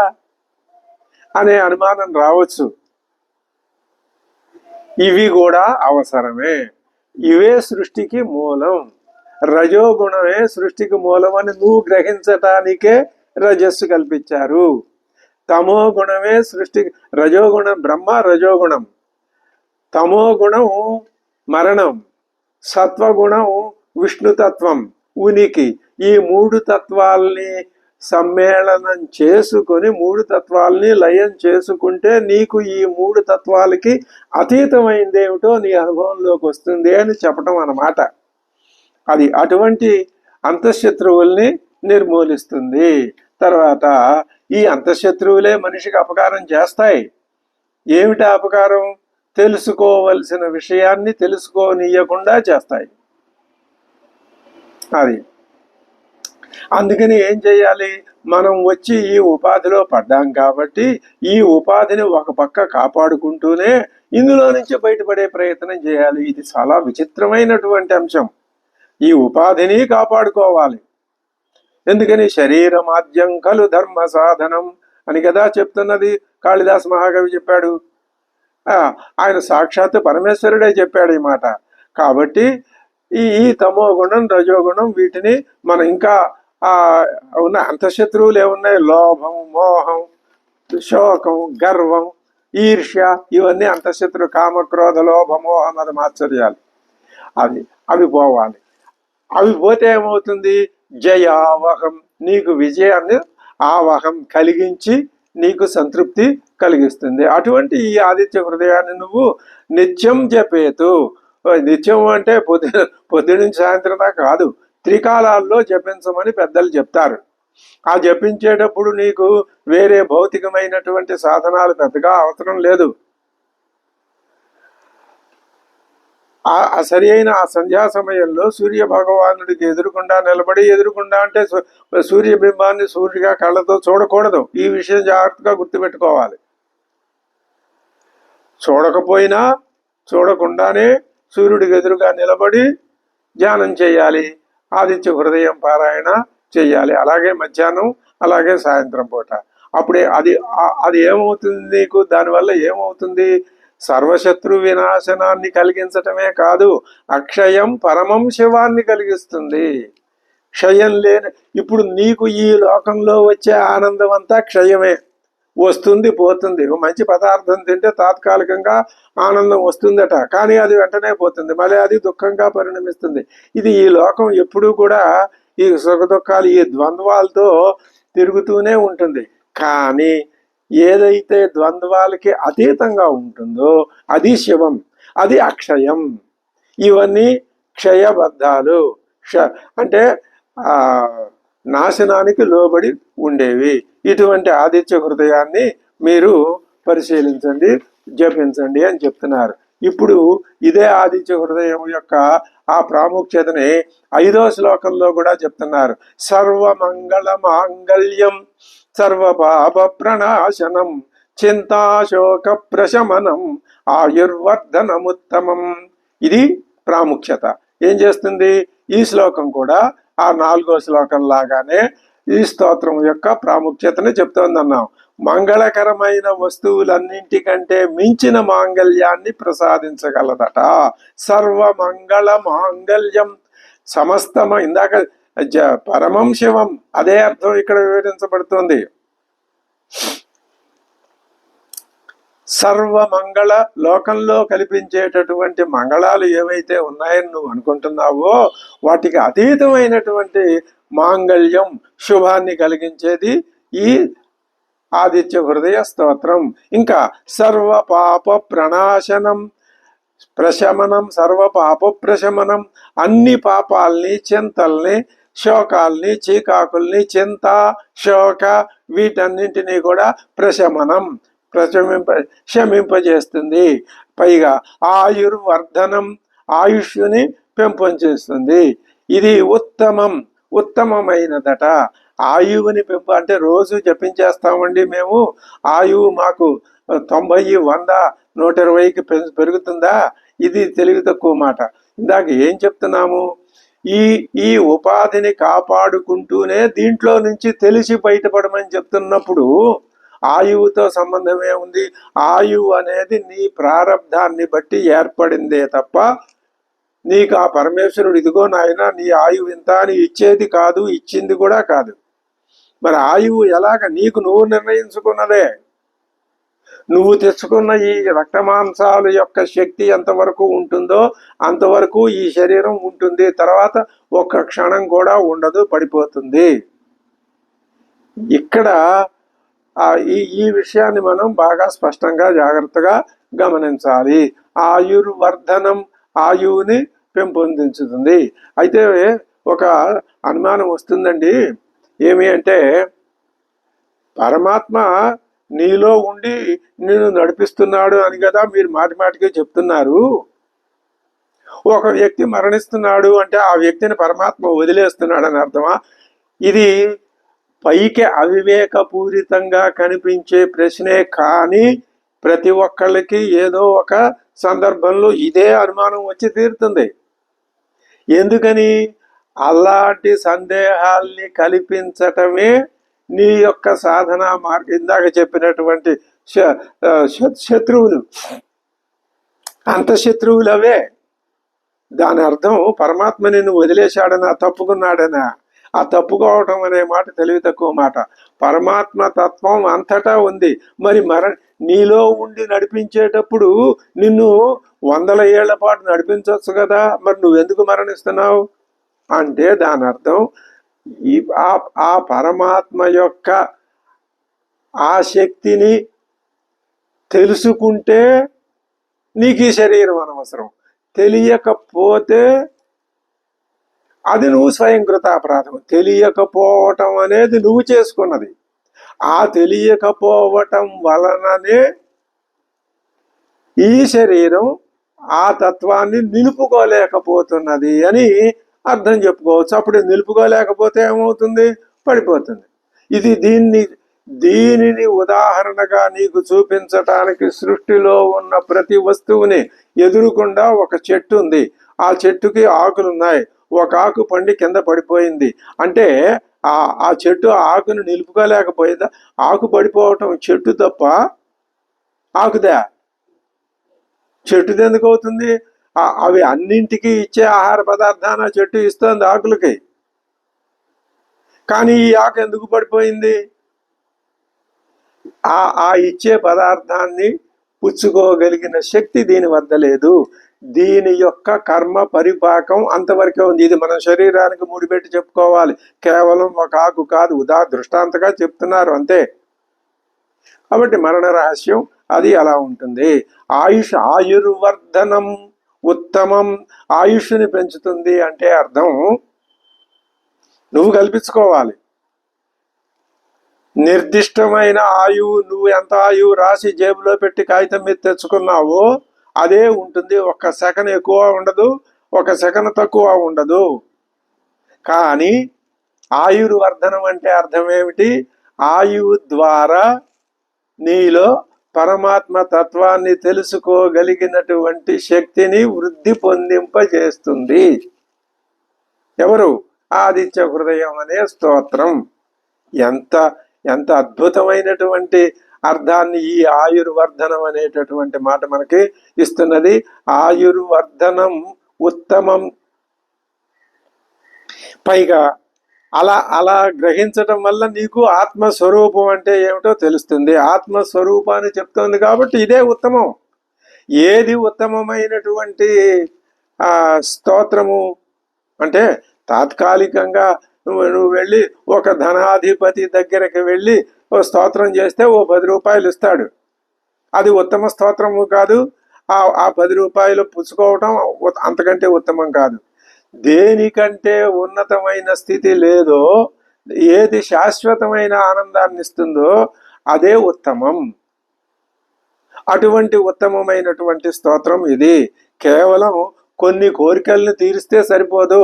అనే అనుమానం రావచ్చు. ఇవి కూడా అవసరమే. ఇవే సృష్టికి మూలం. రజోగుణమే సృష్టికి మూలం అని నువ్వు గ్రహించటానికే రజస్సు కల్పించారు. తమో గుణమే సృష్టికి, రజోగుణం బ్రహ్మ, రజోగుణం. తమో గుణం మరణం, సత్వగుణం విష్ణుతత్వం ఉనికి. ఈ 3 తత్వాల్ని సమ్మేళనం చేసుకొని 3 తత్వాల్ని లయం చేసుకుంటే నీకు ఈ 3 తత్వాలకి అతీతమైంది ఏమిటో నీ అనుభవంలోకి వస్తుంది అని చెప్పడం అన్నమాట. అది అటువంటి అంతఃశత్రువుల్ని నిర్మూలిస్తుంది. తర్వాత ఈ అంతఃశత్రువులే మనిషికి అపకారం చేస్తాయి. ఏమిటి అపకారం? తెలుసుకోవలసిన విషయాన్ని తెలుసుకోనియకుండా చేస్తాయి. అది అందుకని ఏం చేయాలి? మనం వచ్చి ఈ ఉపాధిలో పడ్డాం కాబట్టి ఈ ఉపాధిని ఒక పక్క కాపాడుకుంటూనే ఇందులో నుంచి బయటపడే ప్రయత్నం చేయాలి. ఇది చాలా విచిత్రమైనటువంటి అంశం. ఈ ఉపాధిని కాపాడుకోవాలి. ఎందుకని శరీరమాద్యం కలు ధర్మ సాధనం అని కదా చెప్తున్నది. కాళిదాస్ మహాకవి చెప్పాడు. ఆయన సాక్షాత్ పరమేశ్వరుడే చెప్పాడు ఈ మాట. కాబట్టి ఈ తమో గుణం, రజోగుణం, వీటిని మనం ఇంకా ఉన్న అంతఃశత్రువులు ఏమున్నాయి? లోభం, మోహం, శోకం, గర్వం, ఈర్ష్య, ఇవన్నీ అంతఃశత్రు. కామక్రోధ లోభ మోహ మద మాత్సర్యాలు అవి పోవాలి. అవి పోతే ఏమవుతుంది? జయావహం, నీకు విజయాన్ని ఆవహం కలిగించి నీకు సంతృప్తి కలిగిస్తుంది. అటువంటి ఈ ఆదిత్య హృదయాన్ని నువ్వు నిత్యం జపేతు. నిత్యం అంటే పొద్దు నుంచి సాయంత్రం దాకా కాదు, త్రికాలాల్లో జపించమని పెద్దలు చెప్తారు. ఆ జపించేటప్పుడు నీకు వేరే భౌతికమైనటువంటి సాధనాలు పెద్దగా అవసరం లేదు. ఆ సరి అయిన ఆ సంధ్యా సమయంలో సూర్య భగవానుడికి ఎదురుకుండా నిలబడి, ఎదురుకుండా అంటే సూర్యబింబాన్ని సూర్యుగా కళ్ళతో చూడకూడదు. ఈ విషయం జాగ్రత్తగా గుర్తుపెట్టుకోవాలి. చూడకపోయినా చూడకుండానే సూర్యుడికి ఎదురుగా నిలబడి ధ్యానం చేయాలి. ఆదిత్య హృదయం పారాయణ చేయాలి. అలాగే మధ్యాహ్నం, అలాగే సాయంత్రం పూట. అప్పుడే అది ఏమవుతుంది నీకు? దానివల్ల ఏమవుతుంది? సర్వశత్రు వినాశనాన్ని కలిగించటమే కాదు, అక్షయం పరమం శివాన్ని కలిగిస్తుంది. క్షయం లేని ఇప్పుడు నీకు ఈ లోకంలో వచ్చే ఆనందం అంతా క్షయమే, వస్తుంది పోతుంది. మంచి పదార్థం తింటే తాత్కాలికంగా ఆనందం వస్తుందట, కానీ అది వెంటనే పోతుంది, మళ్ళీ అది దుఃఖంగా పరిణమిస్తుంది. ఇది ఈ లోకం ఎప్పుడూ కూడా ఈ సుఖ దుఃఖాలు, ఈ ద్వంద్వాలతో తిరుగుతూనే ఉంటుంది. కానీ ఏదైతే ద్వంద్వాలకి అతీతంగా ఉంటుందో అది శివం, అది అక్షయం. ఇవన్నీ క్షయబద్ధాలు, అంటే నాశనానికి లోబడి ఉండేవి. ఇటువంటి ఆదిత్య హృదయాన్ని మీరు పరిశీలించండి, జపించండి అని చెప్తున్నారు. ఇప్పుడు ఇదే ఆదిత్య హృదయం యొక్క ఆ ప్రాముఖ్యతని 5వ శ్లోకంలో కూడా చెప్తున్నారు. సర్వమంగళ మాంగళ్యం సర్వపాప ప్రణాశనం చింతాశోక ప్రశమనం ఆయుర్వర్ధనముత్తమం. ఇది ప్రాముఖ్యత. ఏం చేస్తుంది? ఈ శ్లోకం కూడా ఆ 4వ శ్లోకం లాగానే ఈ స్తోత్రం యొక్క ప్రాముఖ్యతను చెప్తోందన్నాం. మంగళకరమైన వస్తువులన్నింటికంటే మించిన మాంగళ్యాన్ని ప్రసాదించగలదట. సర్వమంగళ మాంగళ్యం, సమస్తమ, ఇందాక పరమం శివం, అదే అర్థం ఇక్కడ వివరించబడుతుంది. సర్వమంగళ, లోకంలో కల్పించేటటువంటి మంగళాలు ఏవైతే ఉన్నాయని నువ్వు అనుకుంటున్నావో వాటికి అతీతమైనటువంటి మాంగళ్యం, శుభాన్ని కలిగించేది ఈ ఆదిత్య హృదయ స్తోత్రం. ఇంకా సర్వ పాప ప్రణాశనం, ప్రశమనం, సర్వ పాప ప్రశమనం, అన్ని పాపాలని, చింతల్ని, శోకాల్ని, చీకాకుల్ని, చింత, శోక, వీటన్నింటినీ కూడా ప్రశమనం, శమింపజేస్తుంది. పైగా ఆయుర్వర్ధనం, ఆయుష్ని పెంపొందిస్తుంది. ఇది ఉత్తమమైనదట. ఆయువుని అంటే రోజు జపించేస్తామండి మేము, ఆయువు మాకు 90, 100, 120కి పెరుగుతుందా? ఇది తెలివి తక్కువ మాట. ఇందాక ఏం చెప్తున్నాము? ఈ ఉపాధిని కాపాడుకుంటూనే దీంట్లో నుంచి తెలిసి బయటపడమని చెప్తున్నప్పుడు ఆయువుతో సంబంధమే ఉంది. ఆయువు అనేది నీ ప్రారబ్ధాన్ని బట్టి ఏర్పడిందే తప్ప నీకు ఆ పరమేశ్వరుడు ఇదిగో నాయన నీ ఆయువు ఇంత అని ఇచ్చేది కాదు, ఇచ్చింది కూడా కాదు. మరి ఆయువు ఎలాగ? నీకు నువ్వు నిర్ణయించుకున్నదే. నువ్వు తెచ్చుకున్న ఈ రక్తమాంసాల యొక్క శక్తి ఎంతవరకు ఉంటుందో అంతవరకు ఈ శరీరం ఉంటుంది, తర్వాత ఒక్క క్షణం కూడా ఉండదు, పడిపోతుంది. ఇక్కడ ఈ విషయాన్ని మనం బాగా స్పష్టంగా జాగ్రత్తగా గమనించాలి. ఆయుర్వర్ధనం, ఆయువుని పెంపొందించుతుంది. అయితే ఒక అనుమానం వస్తుందండి. ఏమి అంటే, పరమాత్మ నీలో ఉండి నిన్ను నడిపిస్తున్నాడు అని కదా మీరు మాటిమాటికి చెప్తున్నారు. ఒక వ్యక్తి మరణిస్తున్నాడు అంటే ఆ వ్యక్తిని పరమాత్మ వదిలేస్తున్నాడు అని అర్థమా? ఇది పైకి అవివేకపూరితంగా కనిపించే ప్రశ్నే, కానీ ప్రతి ఒక్కళ్ళకి ఏదో ఒక సందర్భంలో ఇదే అనుమానం వచ్చి తీరుతుంది. ఎందుకని? అలాంటి సందేహాల్ని కల్పించటమే నీ యొక్క సాధనా మార్గం. ఇందాక చెప్పినటువంటి శత్రువులు, అంత శత్రువులు అవే. దాని అర్థం పరమాత్మ నిన్ను వదిలేశాడనా, తప్పుకున్నాడనా? ఆ తప్పుకోవటం అనే మాట తెలివి తక్కువ మాట. పరమాత్మ తత్వం అంతటా ఉంది. మరి నీలో ఉండి నడిపించేటప్పుడు నిన్ను 100 ఏళ్ల పాటు నడిపించవచ్చు కదా, మరి నువ్వెందుకు మరణిస్తున్నావు అంటే దాని అర్థం ఆ పరమాత్మ యొక్క ఆ శక్తిని తెలుసుకుంటే నీకు ఈ శరీరం అనవసరం. తెలియకపోతే అది నువ్వు స్వయంకృత అపరాధం. తెలియకపోవటం అనేది నువ్వు చేసుకున్నది. ఆ తెలియకపోవటం వలననే ఈ శరీరం ఆ తత్వాన్ని నిలుపుకోలేకపోతున్నది అని అర్థం చెప్పుకోవచ్చు. అప్పుడు నిలుపుకోలేకపోతే ఏమవుతుంది? పడిపోతుంది. ఇది దీనిని ఉదాహరణగా నీకు చూపించటానికి సృష్టిలో ఉన్న ప్రతి వస్తువుని ఎదురుకుండా ఒక చెట్టు ఉంది. ఆ చెట్టుకి ఆకులున్నాయి. ఒక ఆకు పండి కింద పడిపోయింది అంటే ఆ చెట్టు ఆకును నిలుపుకోలేకపోయేదా? ఆకు పడిపోవటం చెట్టు తప్ప ఆకుదా? చెట్టుది ఎందుకు అవుతుంది? అవి అన్నింటికి ఇచ్చే ఆహార పదార్థాన్ని చెట్టు ఇస్తుంది ఆకులకి. కానీ ఈ ఆకు ఎందుకు పడిపోయింది? ఆ ఇచ్చే పదార్థాన్ని పుచ్చుకోగలిగిన శక్తి దీని వద్ద లేదు. దీని యొక్క కర్మ పరిపాకం అంతవరకే ఉంది. ఇది మన శరీరానికి ముడిపెట్టి చెప్పుకోవాలి, కేవలం ఒక ఆకు కాదు. దృష్టాంతగా చెప్తున్నారు అంతే. కాబట్టి మరణ రహస్యం అది అలా ఉంటుంది. ఆయుర్వర్ధనం ఉత్తమం. ఆయుష్ని పెంచుతుంది అంటే అర్థం నువ్వు కల్పించుకోవాలి. నిర్దిష్టమైన ఆయువు, నువ్వు ఎంత ఆయువు రాసి జేబులో పెట్టి కాగితం మీద తెచ్చుకున్నావో అదే ఉంటుంది. 1 సెకన్ ఎక్కువ ఉండదు, 1 సెకన్ తక్కువ ఉండదు. కానీ ఆయుర్వర్ధనం అంటే అర్థం ఏమిటి? ఆయువు ద్వారా నీలో పరమాత్మ తత్వాన్ని తెలుసుకోగలిగినటువంటి శక్తిని వృద్ధి పొందింపజేస్తుంది. ఎవరు? ఆదిత్య హృదయం అనే స్తోత్రం. ఎంత ఎంత అద్భుతమైనటువంటి అర్థాన్ని ఈ ఆయుర్వర్ధనం అనేటటువంటి మాట మనకి ఇస్తున్నది. ఆయుర్వర్ధనం ఉత్తమం. పైగా అలా గ్రహించటం వల్ల నీకు ఆత్మస్వరూపం అంటే ఏమిటో తెలుస్తుంది. ఆత్మస్వరూపాన్ని చెప్తోంది కాబట్టి ఇదే ఉత్తమం. ఏది ఉత్తమమైనటువంటి స్తోత్రము అంటే తాత్కాలికంగా నువ్వు వెళ్ళి ఒక ధనాధిపతి దగ్గరికి వెళ్ళి ఓ స్తోత్రం చేస్తే ఓ 10 రూపాయలు ఇస్తాడు. అది ఉత్తమ స్తోత్రము కాదు. ఆ 10 రూపాయలు పుచ్చుకోవటం అంతకంటే ఉత్తమం కాదు. దేనికంటే ఉన్నతమైన స్థితి లేదో, ఏది శాశ్వతమైన ఆనందాన్ని ఇస్తుందో అదే ఉత్తమం. అటువంటి ఉత్తమమైనటువంటి స్తోత్రం ఇది. కేవలం కొన్ని కోరికలను తీరిస్తే సరిపోదు,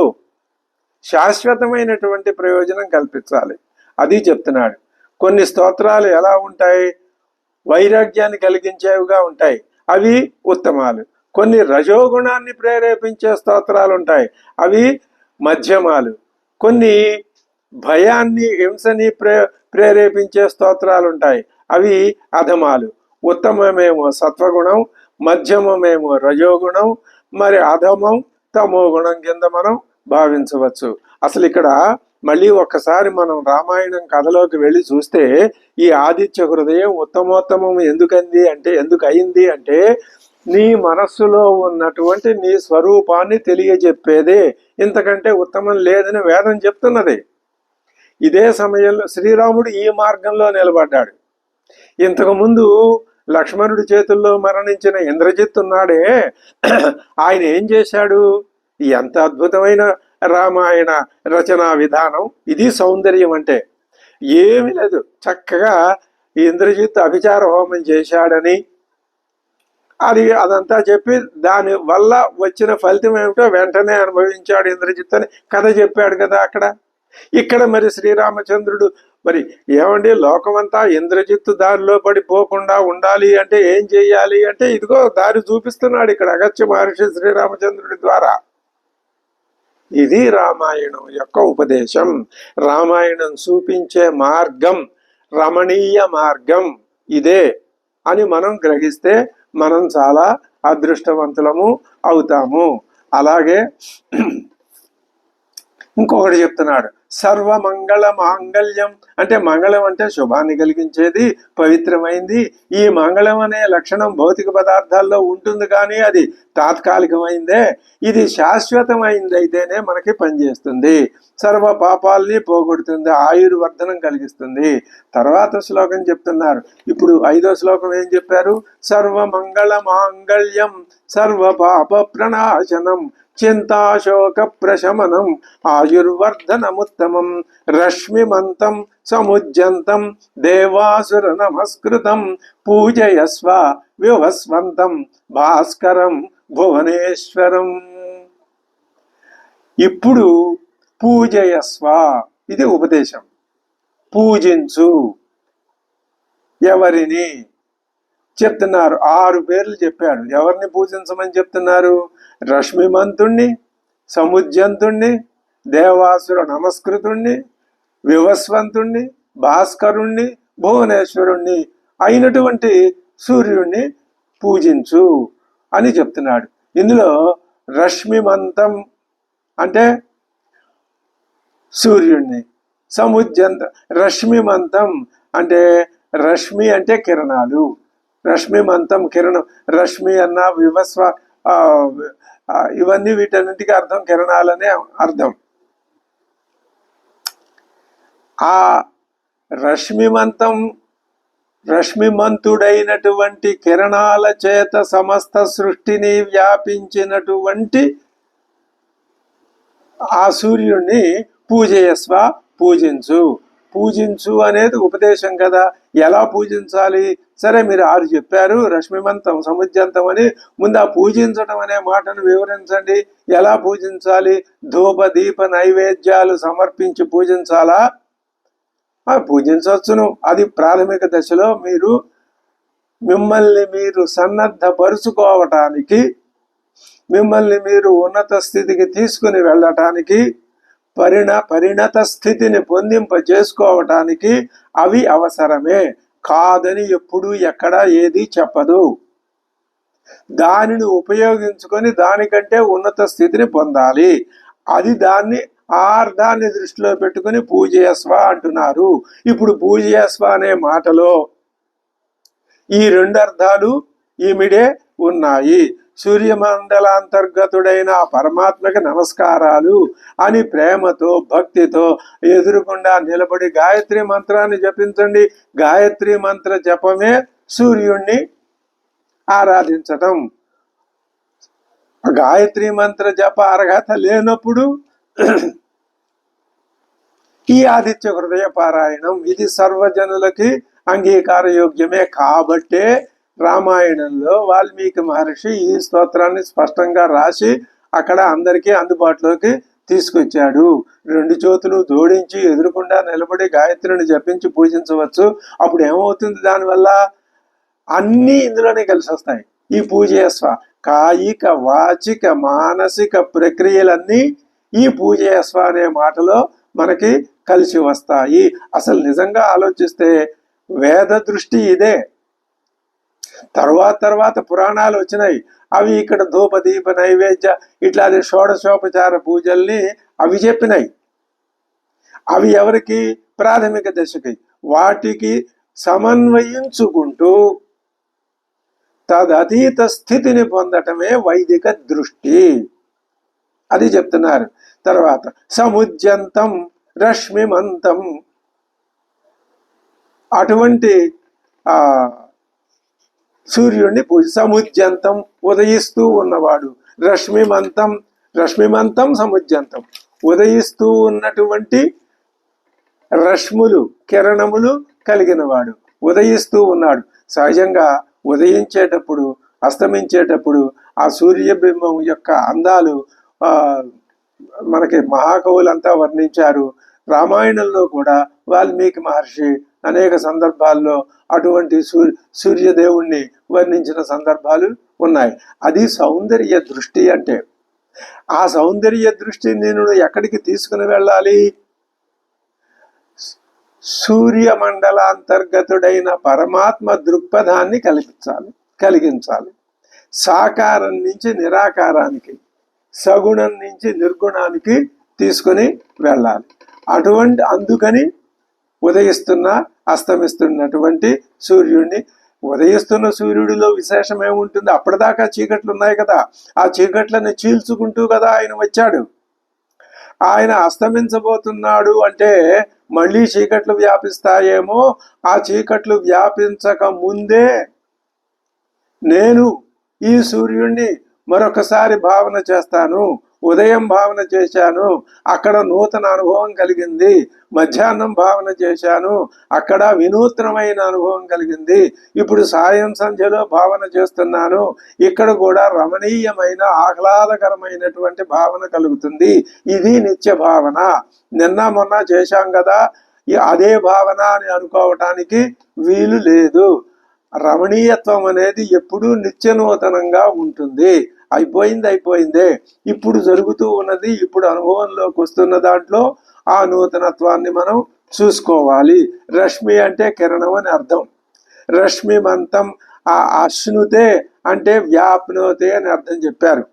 శాశ్వతమైనటువంటి ప్రయోజనం కల్పించాలి. అది చెప్తున్నాడు. కొన్ని స్తోత్రాలు ఎలా ఉంటాయి? వైరాగ్యాన్ని కలిగించేవిగా ఉంటాయి, అవి ఉత్తమాలు. కొన్ని రజోగుణాన్ని ప్రేరేపించే స్తోత్రాలు ఉంటాయి, అవి మధ్యమాలు. కొన్ని భయాన్ని, హింసని ప్రేరేపించే స్తోత్రాలు ఉంటాయి, అవి అధమాలు. ఉత్తమమేమో సత్వగుణం, మధ్యమమేమో రజోగుణం, మరి అధమం తమో గుణం కింద మనం భావించవచ్చు. అసలు ఇక్కడ మళ్ళీ ఒక్కసారి మనం రామాయణం కథలోకి వెళ్ళి చూస్తే ఈ ఆదిత్య హృదయం ఉత్తమోత్తమం ఎందుకు అయింది అంటే నీ మనస్సులో ఉన్నటువంటి నీ స్వరూపాన్ని తెలియజెప్పేదే. ఇంతకంటే ఉత్తమం లేదని వేదం చెప్తున్నది. ఇదే సమయంలో శ్రీరాముడు ఈ మార్గంలో నిలబడ్డాడు. ఇంతకుముందు లక్ష్మణుడి చేతుల్లో మరణించిన ఇంద్రజిత్ ఉన్నాడే, ఆయన ఏం చేశాడు? ఎంత అద్భుతమైన రామాయణ రచనా విధానం ఇది! సౌందర్యం అంటే ఏమీ లేదు. చక్కగా ఇంద్రజిత్ అభిచార హోమం చేశాడని అదంతా చెప్పి దాని వల్ల వచ్చిన ఫలితం ఏమిటో వెంటనే అనుభవించాడు ఇంద్రజిత్ అని కథ చెప్పాడు కదా అక్కడ. ఇక్కడ మరి శ్రీరామచంద్రుడు మరి ఏమండి, లోకమంతా ఇంద్రజిత్తు దారిలో పడిపోకుండా ఉండాలి అంటే ఏం చెయ్యాలి అంటే ఇదిగో దారి చూపిస్తున్నాడు ఇక్కడ అగస్త్య మహర్షి శ్రీరామచంద్రుడి ద్వారా. ఇది రామాయణం యొక్క ఉపదేశం. రామాయణం చూపించే మార్గం, రమణీయ మార్గం ఇదే అని మనం గ్రహిస్తే మనం చాలా అదృష్టవంతులము అవుతాము. అలాగే ఇంకొకటి చెప్తున్నాడు, సర్వమంగళ మాంగళ్యం అంటే మంగళం అంటే శుభాన్ని కలిగించేది, పవిత్రమైంది. ఈ మంగళం అనే లక్షణం భౌతిక పదార్థాల్లో ఉంటుంది, కానీ అది తాత్కాలికమైందే. ఇది శాశ్వతమైంది అయితేనే మనకి పనిచేస్తుంది, సర్వ పాపాలని పోగొడుతుంది, ఆయుర్వర్ధనం కలిగిస్తుంది. తర్వాత శ్లోకం చెప్తున్నారు. ఇప్పుడు 5వ శ్లోకం ఏం చెప్పారు? సర్వమంగళ మాంగళ్యం సర్వ పాప ప్రణాశనం చింతాశోక ప్రశమనం ఆయుర్వర్ధనముత్తమం రశ్మిమంతం సముజ్జంతం దేవాసుర నమస్కృతం పూజయస్వ వివస్వంతం భాస్కరం భువనేశ్వరం. ఇప్పుడు పూజయస్వ, ఇది ఉపదేశం. పూజించు. ఎవరిని చెప్తున్నారు? 6 పేర్లు చెప్పాడు. ఎవరిని పూజించమని చెప్తున్నారు? రశ్మిమంతుణ్ణి, సముజ్జంతుణ్ణి, దేవాసుర నమస్కృతుణ్ణి, వివస్వంతుణ్ణి, భాస్కరుణ్ణి, భువనేశ్వరుణ్ణి అయినటువంటి సూర్యుణ్ణి పూజించు అని చెప్తున్నాడు. ఇందులో రశ్మిమంతం అంటే సూర్యుణ్ణి, సముజ్జంత రశ్మిమంతం అంటే రశ్మి అంటే కిరణాలు, రశ్మిమంతం కిరణం, రశ్మి అన్న వివస్వ ఇవన్నీ వీటన్నింటికి అర్థం కిరణాలనే అర్థం. ఆ రశ్మిమంతుడైనటువంటి కిరణాల చేత సమస్త సృష్టిని వ్యాపించినటువంటి ఆ సూర్యుణ్ణి పూజయస్వ, పూజించు. పూజించు అనేది ఉపదేశం కదా, ఎలా పూజించాలి? సరే మీరు 6 చెప్పారు, రశ్మిమంతం సముజ్జంతం అని. ముందు ఆ పూజించడం అనే మాటను వివరించండి. ఎలా పూజించాలి? ధూప దీప నైవేద్యాలు సమర్పించి పూజించాలా? పూజించవచ్చును. అది ప్రాథమిక దశలో మిమ్మల్ని మీరు సన్నద్ధపరుచుకోవటానికి, మిమ్మల్ని మీరు ఉన్నత స్థితికి తీసుకుని వెళ్ళటానికి, పరిణత స్థితిని పొందింపజేసుకోవటానికి అవి అవసరమే. కాదని ఎప్పుడు ఎక్కడ ఏది చెప్పదు. దానిని ఉపయోగించుకొని దానికంటే ఉన్నత స్థితిని పొందాలి. అది దాన్ని అర్థాన్ని దృష్టిలో పెట్టుకుని పూజయస్వ అంటున్నారు. ఇప్పుడు పూజయస్వ అనే మాటలో ఈ 2 అర్థాలు ఈమిడే ఉన్నాయి. సూర్యమండలాంతర్గతుడైన ఆ పరమాత్మకి నమస్కారాలు అని ప్రేమతో భక్తితో ఎదురుకుండా నిలబడి గాయత్రి మంత్రాన్ని జపించండి. గాయత్రి మంత్ర జపమే సూర్యుణ్ణి ఆరాధించటం. గాయత్రి మంత్ర జప అర్హత లేనప్పుడు ఈ ఆదిత్య హృదయ పారాయణం ఇది సర్వజనులకి అంగీకార యోగ్యమే. కాబట్టే రామాయణంలో వాల్మీకి మహర్షి ఈ స్తోత్రాన్ని స్పష్టంగా రాసి అక్కడ అందరికీ అందుబాటులోకి తీసుకొచ్చాడు. 2 చేతులు జోడించి ఎదురుకుండా నిలబడి గాయత్రిని జపించి పూజించవచ్చు. అప్పుడు ఏమవుతుంది? దానివల్ల అన్నీ ఇందులోనే కలిసి వస్తాయి. ఈ పూజయస్వ కాయిక వాచిక మానసిక ప్రక్రియలన్నీ ఈ పూజయస్వ అనే మాటలో మనకి కలిసి వస్తాయి. అసలు నిజంగా ఆలోచిస్తే వేద దృష్టి ఇదే. తర్వాత పురాణాలు వచ్చినాయి. అవి ఇక్కడ ధూప దీప నైవేద్య ఇట్లాంటి షోడశోపచార పూజల్ని అవి చెప్పినాయి. అవి ఎవరికి? ప్రాథమిక దశకి. వాటికి సమన్వయించుకుంటూ తదతీత స్థితిని పొందటమే వైదిక దృష్టి. అది చెప్తున్నారు. తర్వాత సముజ్జంతం రశ్మిమంతం, అటువంటి సూర్యుడిని పూజ. సముజ్జంతం ఉదయిస్తూ ఉన్నవాడు, రశ్మిమంతం సముజ్జంతం ఉదయిస్తూ ఉన్నటువంటి రశ్ములు కిరణములు కలిగినవాడు, ఉదయిస్తూ ఉన్నాడు. సహజంగా ఉదయించేటప్పుడు అస్తమించేటప్పుడు ఆ సూర్యబింబం యొక్క అందాలు మనకి మహాకవులంతా వర్ణించారు. రామాయణంలో కూడా వాల్మీకి మహర్షి అనేక సందర్భాల్లో అటువంటి సూర్యదేవుణ్ణి వర్ణించిన సందర్భాలు ఉన్నాయి. అది సౌందర్య దృష్టి. అంటే ఆ సౌందర్య దృష్టి నేను ఎక్కడికి తీసుకుని వెళ్ళాలి? సూర్యమండలాంతర్గతుడైన పరమాత్మ దృక్పథాన్ని కలిగించాలి. సాకారం నుంచి నిరాకారానికి, సగుణం నుంచి నిర్గుణానికి తీసుకుని వెళ్ళాలి. అందుకని అస్తమిస్తున్నటువంటి సూర్యుడిని, ఉదయిస్తున్న సూర్యుడిలో విశేషం ఏముంటుంది? అప్పటిదాకా చీకట్లు ఉన్నాయి కదా, ఆ చీకట్లను చీల్చుకుంటూ కదా ఆయన వచ్చాడు. ఆయన అస్తమించబోతున్నాడు అంటే మళ్ళీ చీకట్లు వ్యాపిస్తాయేమో, ఆ చీకట్లు వ్యాపించక ముందే నేను ఈ సూర్యుడిని మరొకసారి భావన చేస్తాను. ఉదయం భావన చేశాను, అక్కడ నూతన అనుభవం కలిగింది. మధ్యాహ్నం భావన చేశాను, అక్కడ వినూత్నమైన అనుభవం కలిగింది. ఇప్పుడు సాయం సంధ్యలో భావన చేస్తున్నాను, ఇక్కడ కూడా రమణీయమైన ఆహ్లాదకరమైనటువంటి భావన కలుగుతుంది. ఇది నిత్య భావన. నిన్న మొన్న చేశాం కదా, అదే భావన అని అనుకోవటానికి వీలు లేదు. రమణీయత్వం అనేది ఎప్పుడూ నిత్య నూతనంగా ఉంటుంది. అయిపోయిందే. ఇప్పుడు జరుగుతూ ఉన్నది, ఇప్పుడు అనుభవంలోకి వస్తున్న దాంట్లో ఆ నూతనత్వాన్ని మనం చూసుకోవాలి. రశ్మి అంటే కిరణం అని అర్థం. రశ్మి మంతం ఆ అశ్నుతే అంటే వ్యాప్నోతే అని అర్థం చెప్పారు.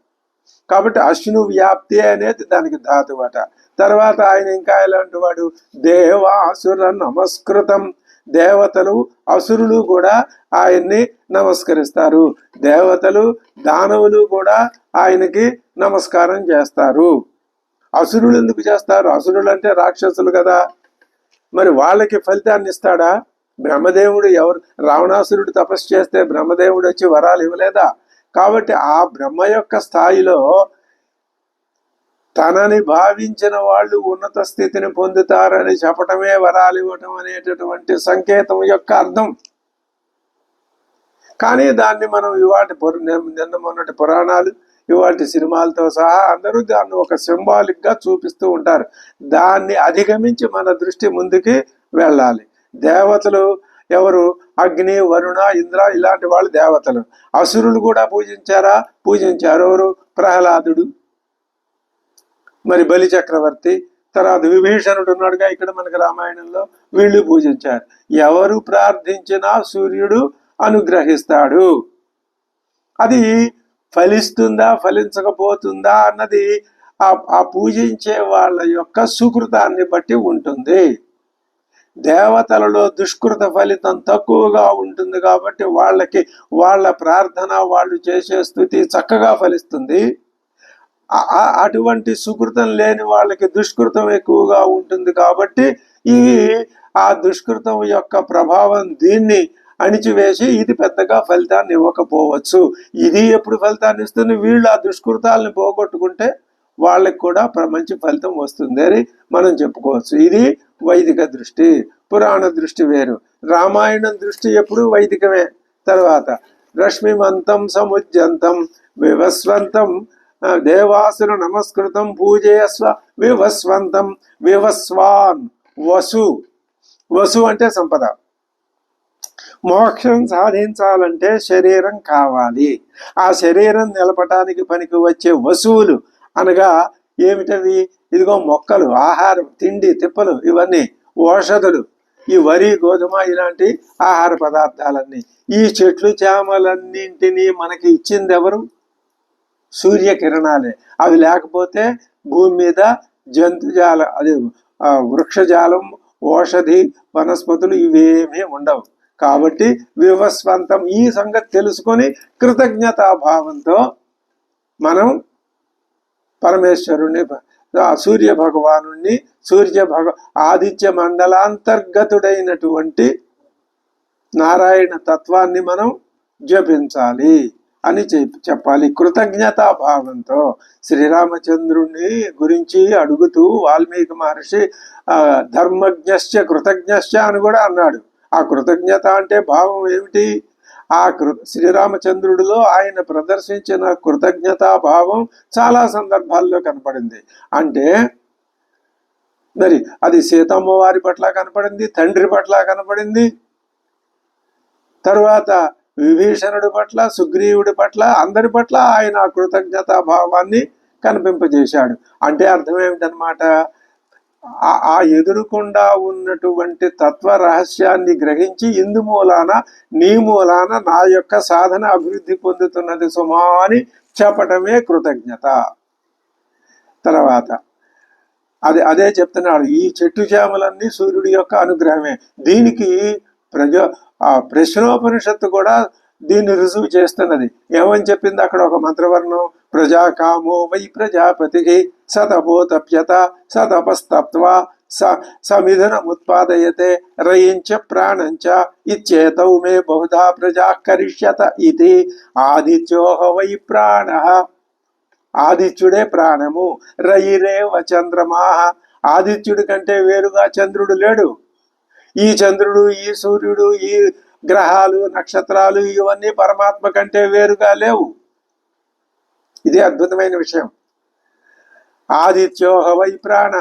కాబట్టి అశ్ను వ్యాప్తి అనేది దానికి ధాతువట. తర్వాత ఆయన ఇంకా ఎలాంటి వాడు, దేవాసుర నమస్కృతం. దేవతలు అసురులు కూడా ఆయన్ని నమస్కరిస్తారు. దేవతలు దానవులు కూడా ఆయనకి నమస్కారం చేస్తారు. అసురులు ఎందుకు చేస్తారు? అసురులు అంటే రాక్షసులు కదా, మరి వాళ్ళకి ఫలితాన్ని ఇస్తాడా? బ్రహ్మదేవుడు రావణాసురుడు తపస్సు చేస్తే బ్రహ్మదేవుడు వచ్చి వరాలు ఇవ్వలేదా? కాబట్టి ఆ బ్రహ్మ యొక్క స్థాయిలో తనని భావించిన వాళ్ళు ఉన్నత స్థితిని పొందుతారని చెప్పటమే వరాలు ఇవ్వటం అనేటటువంటి సంకేతం యొక్క అర్థం. కానీ దాన్ని మనం నిన్న మొన్నటి పురాణాలు, ఇవాటి సినిమాలతో సహా అందరూ దాన్ని ఒక సింబాలిక్ గా చూపిస్తూ ఉంటారు. దాన్ని అధిగమించి మన దృష్టి ముందుకి వెళ్ళాలి. దేవతలు ఎవరు? అగ్ని, వరుణ, ఇంద్ర ఇలాంటి వాళ్ళు దేవతలు. అసురులు కూడా పూజించారా? పూజించారు. ఎవరు? ప్రహ్లాదుడు, మరి బలి చక్రవర్తి, తర్వాత విభీషణుడు ఉన్నాడుగా ఇక్కడ మనకి రామాయణంలో, వీళ్ళు పూజించారు. ఎవరు ప్రార్థించినా సూర్యుడు అనుగ్రహిస్తాడు. అది ఫలిస్తుందా ఫలించకపోతుందా అన్నది ఆ పూజించే వాళ్ళ యొక్క సుకృతాన్ని బట్టి ఉంటుంది. దేవతలలో దుష్కృత ఫలితం తక్కువగా ఉంటుంది కాబట్టి వాళ్ళ ప్రార్థన, వాళ్ళు చేసే స్థుతి చక్కగా ఫలిస్తుంది. అటువంటి సుకృతం లేని వాళ్ళకి దుష్కృతం ఎక్కువగా ఉంటుంది కాబట్టి ఇవి ఆ దుష్కృతం యొక్క ప్రభావం దీన్ని అణిచివేసి ఇది పెద్దగా ఫలితాన్ని ఇవ్వకపోవచ్చు. ఇది ఎప్పుడు ఫలితాన్ని ఇస్తుంది? వీళ్ళు ఆ దుష్కృతాలను పోగొట్టుకుంటే వాళ్ళకి కూడా మంచి ఫలితం వస్తుంది అని మనం చెప్పుకోవచ్చు. ఇది వైదిక దృష్టి. పురాణ దృష్టి వేరు. రామాయణం దృష్టి ఎప్పుడు వైదికమే. తర్వాత రశ్మిమంతం సముజ్జంతం వివస్వంతం దేవాసుర నమస్కృతం పూజయస్వ వివస్వంతం. వివస్వాన్ వసు అంటే సంపద. మోక్షం సాధించాలంటే శరీరం కావాలి. ఆ శరీరం నిలపటానికి పనికి వచ్చే వసువులు అనగా ఏమిటవి? ఇదిగో మొక్కలు, ఆహారం, తిండి తిప్పలు, ఇవన్నీ ఔషధులు, ఈ వరి, గోధుమ ఇలాంటి ఆహార పదార్థాలన్నీ. ఈ చెట్లు చేమలన్నింటినీ మనకి ఇచ్చింది ఎవరు? సూర్యకిరణాలే. అవి లేకపోతే భూమి మీద జంతుజాల అదే వృక్షజాలం, ఔషధి, వనస్పతులు ఇవేమీ ఉండవు. కాబట్టి వివస్వంతం ఈ సంగతి తెలుసుకొని కృతజ్ఞతాభావంతో మనం పరమేశ్వరుణ్ణి, సూర్య భగవాను ఆదిత్య మండలాంతర్గతుడైనటువంటి నారాయణ తత్వాన్ని మనం జపించాలి అని చెప్పాలి. కృతజ్ఞతాభావంతో శ్రీరామచంద్రుణ్ణి గురించి అడుగుతూ వాల్మీకి మహర్షి ధర్మజ్ఞశ్చ కృతజ్ఞశ్చ అని కూడా అన్నాడు. ఆ కృతజ్ఞత అంటే భావం ఏమిటి? శ్రీరామచంద్రుడిలో ఆయన ప్రదర్శించిన కృతజ్ఞతా భావం చాలా సందర్భాల్లో కనపడింది. అంటే మరి అది సీతమ్మ వారి పట్ల కనపడింది, తండ్రి పట్ల కనపడింది, తరువాత విభీషణుడి పట్ల, సుగ్రీవుడి పట్ల, అందరి పట్ల ఆయన కృతజ్ఞతా భావాన్ని కనిపింపజేశాడు. అంటే అర్థం ఏమిటనమాట? ఆ ఎదురుకుండా ఉన్నటువంటి తత్వ రహస్యాన్ని గ్రహించి ఇందు మూలాన నీ మూలాన నా యొక్క సాధన అభివృద్ధి పొందుతున్నది సుమా అని చెప్పటమే కృతజ్ఞత. తర్వాత అదే చెప్తున్నాడు, ఈ చెట్టు చేమలన్నీ సూర్యుడి యొక్క అనుగ్రహమే. దీనికి ప్రశ్నోపనిషత్తు కూడా దీన్ని రుజువు చేస్తున్నది. ఏమని చెప్పింది అక్కడ ఒక మంత్రవర్ణం? ప్రజాకామో వై ప్రజాపతికి సతపోతప్యత సతపస్తప్త్వా సమిధునముత్పాదయతే రయించ ప్రాణంచ ఇచ్చేతౌ మే బహుధా ప్రజా కరిష్యత ఇది. ఆదిత్యోహ వై ప్రాణ, ఆదిత్యుడే ప్రాణము. రయిరేవ చంద్రమాహ, ఆదిత్యుడి కంటే వేరుగా చంద్రుడు లేడు. ఈ చంద్రుడు, ఈ సూర్యుడు, ఈ గ్రహాలు, నక్షత్రాలు ఇవన్నీ పరమాత్మ కంటే వేరుగా లేవు. ఇది అద్భుతమైన విషయం. ఆదిత్యోహ వై ప్రాణ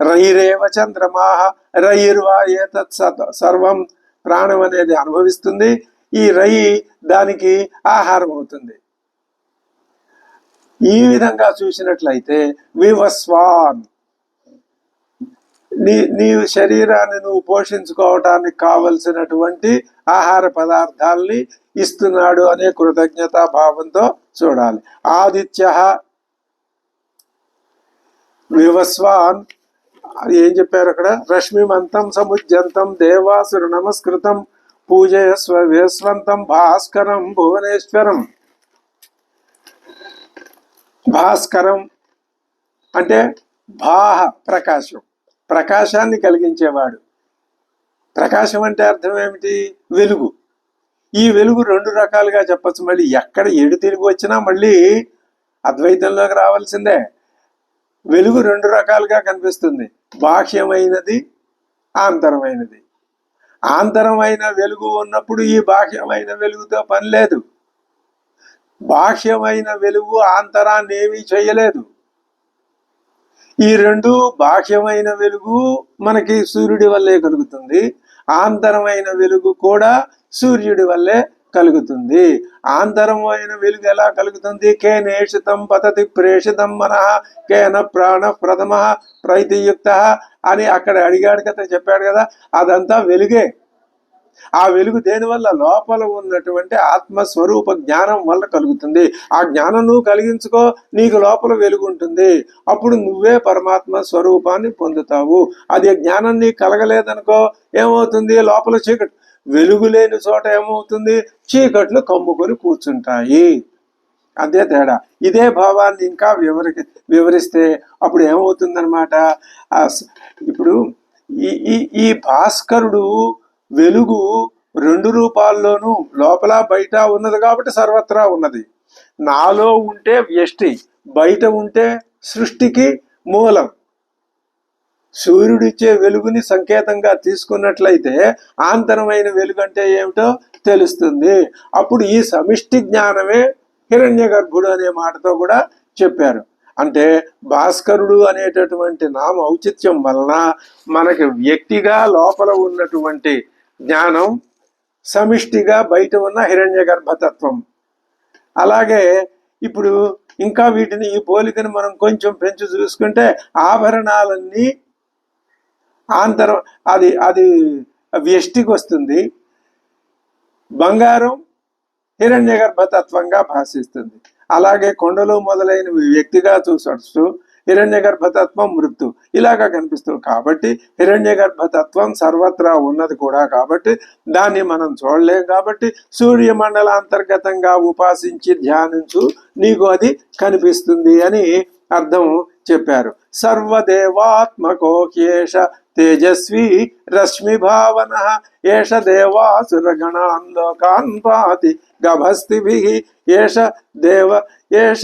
రయిరేవ చంద్రమాహ రయిర్వా ఏతత్ సర్వం. ప్రాణం అనేది అనుభవిస్తుంది, ఈ రయి దానికి ఆహారం అవుతుంది. ఈ విధంగా చూసినట్లయితే వివస్వాన్ నీవు శరీరాన్ని నువ్వు పోషించుకోవటానికి కావలసినటువంటి ఆహార పదార్థాలని ఇస్తున్నాడు అనే కృతజ్ఞతా భావంతో చూడాలి. ఆదిత్య వివస్వాన్ ఏం చెప్పారు అక్కడ? రశ్మిమంతం సముజ్జంతం దేవాసుర నమస్కృతం పూజయస్వ విశ్వంతం భాస్కరం భువనేశ్వరం. భాస్కరం అంటే భాహ ప్రకాశం, ప్రకాశాన్ని కలిగించేవాడు. ప్రకాశం అంటే అర్థం ఏమిటి? వెలుగు. ఈ వెలుగు రెండు రకాలుగా చెప్పచ్చు. మళ్ళీ ఎక్కడ ఎడు తిరిగి వచ్చినా మళ్ళీ అద్వైతంలోకి రావాల్సిందే. వెలుగు రెండు రకాలుగా కనిపిస్తుంది, బాహ్యమైనది, ఆంతరమైనది. ఆంతరమైన వెలుగు ఉన్నప్పుడు ఈ బాహ్యమైన వెలుగుతో పని లేదు. బాహ్యమైన వెలుగు ఆంతరాన్ని ఏమీ చేయలేదు. ఈ రెండు, బాహ్యమైన వెలుగు మనకి సూర్యుడి వల్లే కలుగుతుంది, ఆంతరమైన వెలుగు కూడా సూర్యుడి వల్లే కలుగుతుంది. ఆంతరమైన వెలుగు ఎలా కలుగుతుంది? కేనేషితం పతతి ప్రేషితం మనః కేన ప్రాణ ప్రథమ ప్రైతియుక్త అని అక్కడ అడిగాడు కదా, చెప్పాడు కదా, అదంతా వెలుగే. ఆ వెలుగు దేనివల్ల? లోపల ఉన్నటువంటి ఆత్మస్వరూప జ్ఞానం వల్ల కలుగుతుంది. ఆ జ్ఞానం నువ్వు కలిగించుకో, నీకు లోపల వెలుగు ఉంటుంది. అప్పుడు నువ్వే పరమాత్మ స్వరూపాన్ని పొందుతావు. అది జ్ఞానం నీకు కలగలేదనుకో ఏమవుతుంది? లోపల చీకటి. వెలుగు లేని చోట ఏమవుతుంది? చీకట్లు కమ్ముకొని కూర్చుంటాయి. అదే తేడా. ఇదే భావాన్ని ఇంకా వివరిస్తే అప్పుడు ఏమవుతుందన్నమాట? ఇప్పుడు ఈ భాస్కరుడు వెలుగు రెండు రూపాల్లోనూ లోపల బయట ఉన్నది కాబట్టి సర్వత్రా ఉన్నది. నాలో ఉంటే వ్యష్టి, బయట ఉంటే సృష్టికి మూలం. సూర్యుడిచ్చే వెలుగుని సంకేతంగా తీసుకున్నట్లయితే ఆంతరమైన వెలుగు అంటే ఏమిటో తెలుస్తుంది. అప్పుడు ఈ సమిష్టి జ్ఞానమే హిరణ్య గర్భుడు అనే మాటతో కూడా చెప్పారు. అంటే భాస్కరుడు అనేటటువంటి నామ ఔచిత్యం వలన మనకి వ్యక్తిగా లోపల ఉన్నటువంటి జ్ఞానం, సమిష్టిగా బయట ఉన్న హిరణ్య గర్భతత్వం. అలాగే ఇప్పుడు ఇంకా వీటిని, ఈ పోలికను మనం కొంచెం పెంచి చూసుకుంటే ఆభరణాలన్నీ ఆంతరం, అది వ్యష్టికి వస్తుంది. బంగారం హిరణ్య గర్భతత్వంగా భాషిస్తుంది. అలాగే కొండలు మొదలైనవి వ్యక్తిగా చూసొచ్చు, హిరణ్య గర్భతత్వం మృత్తు ఇలాగా కనిపిస్తుంది. కాబట్టి హిరణ్య గర్భతత్వం సర్వత్రా ఉన్నది కూడా కాబట్టి దాన్ని మనం చూడలేం. కాబట్టి సూర్యమండలాంతర్గతంగా ఉపాసించి ధ్యానించు, నీకు అది కనిపిస్తుంది అని అర్థం చెప్పారు. సర్వదేవాత్మకోహ్యేష తేజస్వి రశ్మి భావన ఏష దేవాసురగణాన్ లోకాన్ పాతి గభస్తిభిః ఏష దేవ ఏష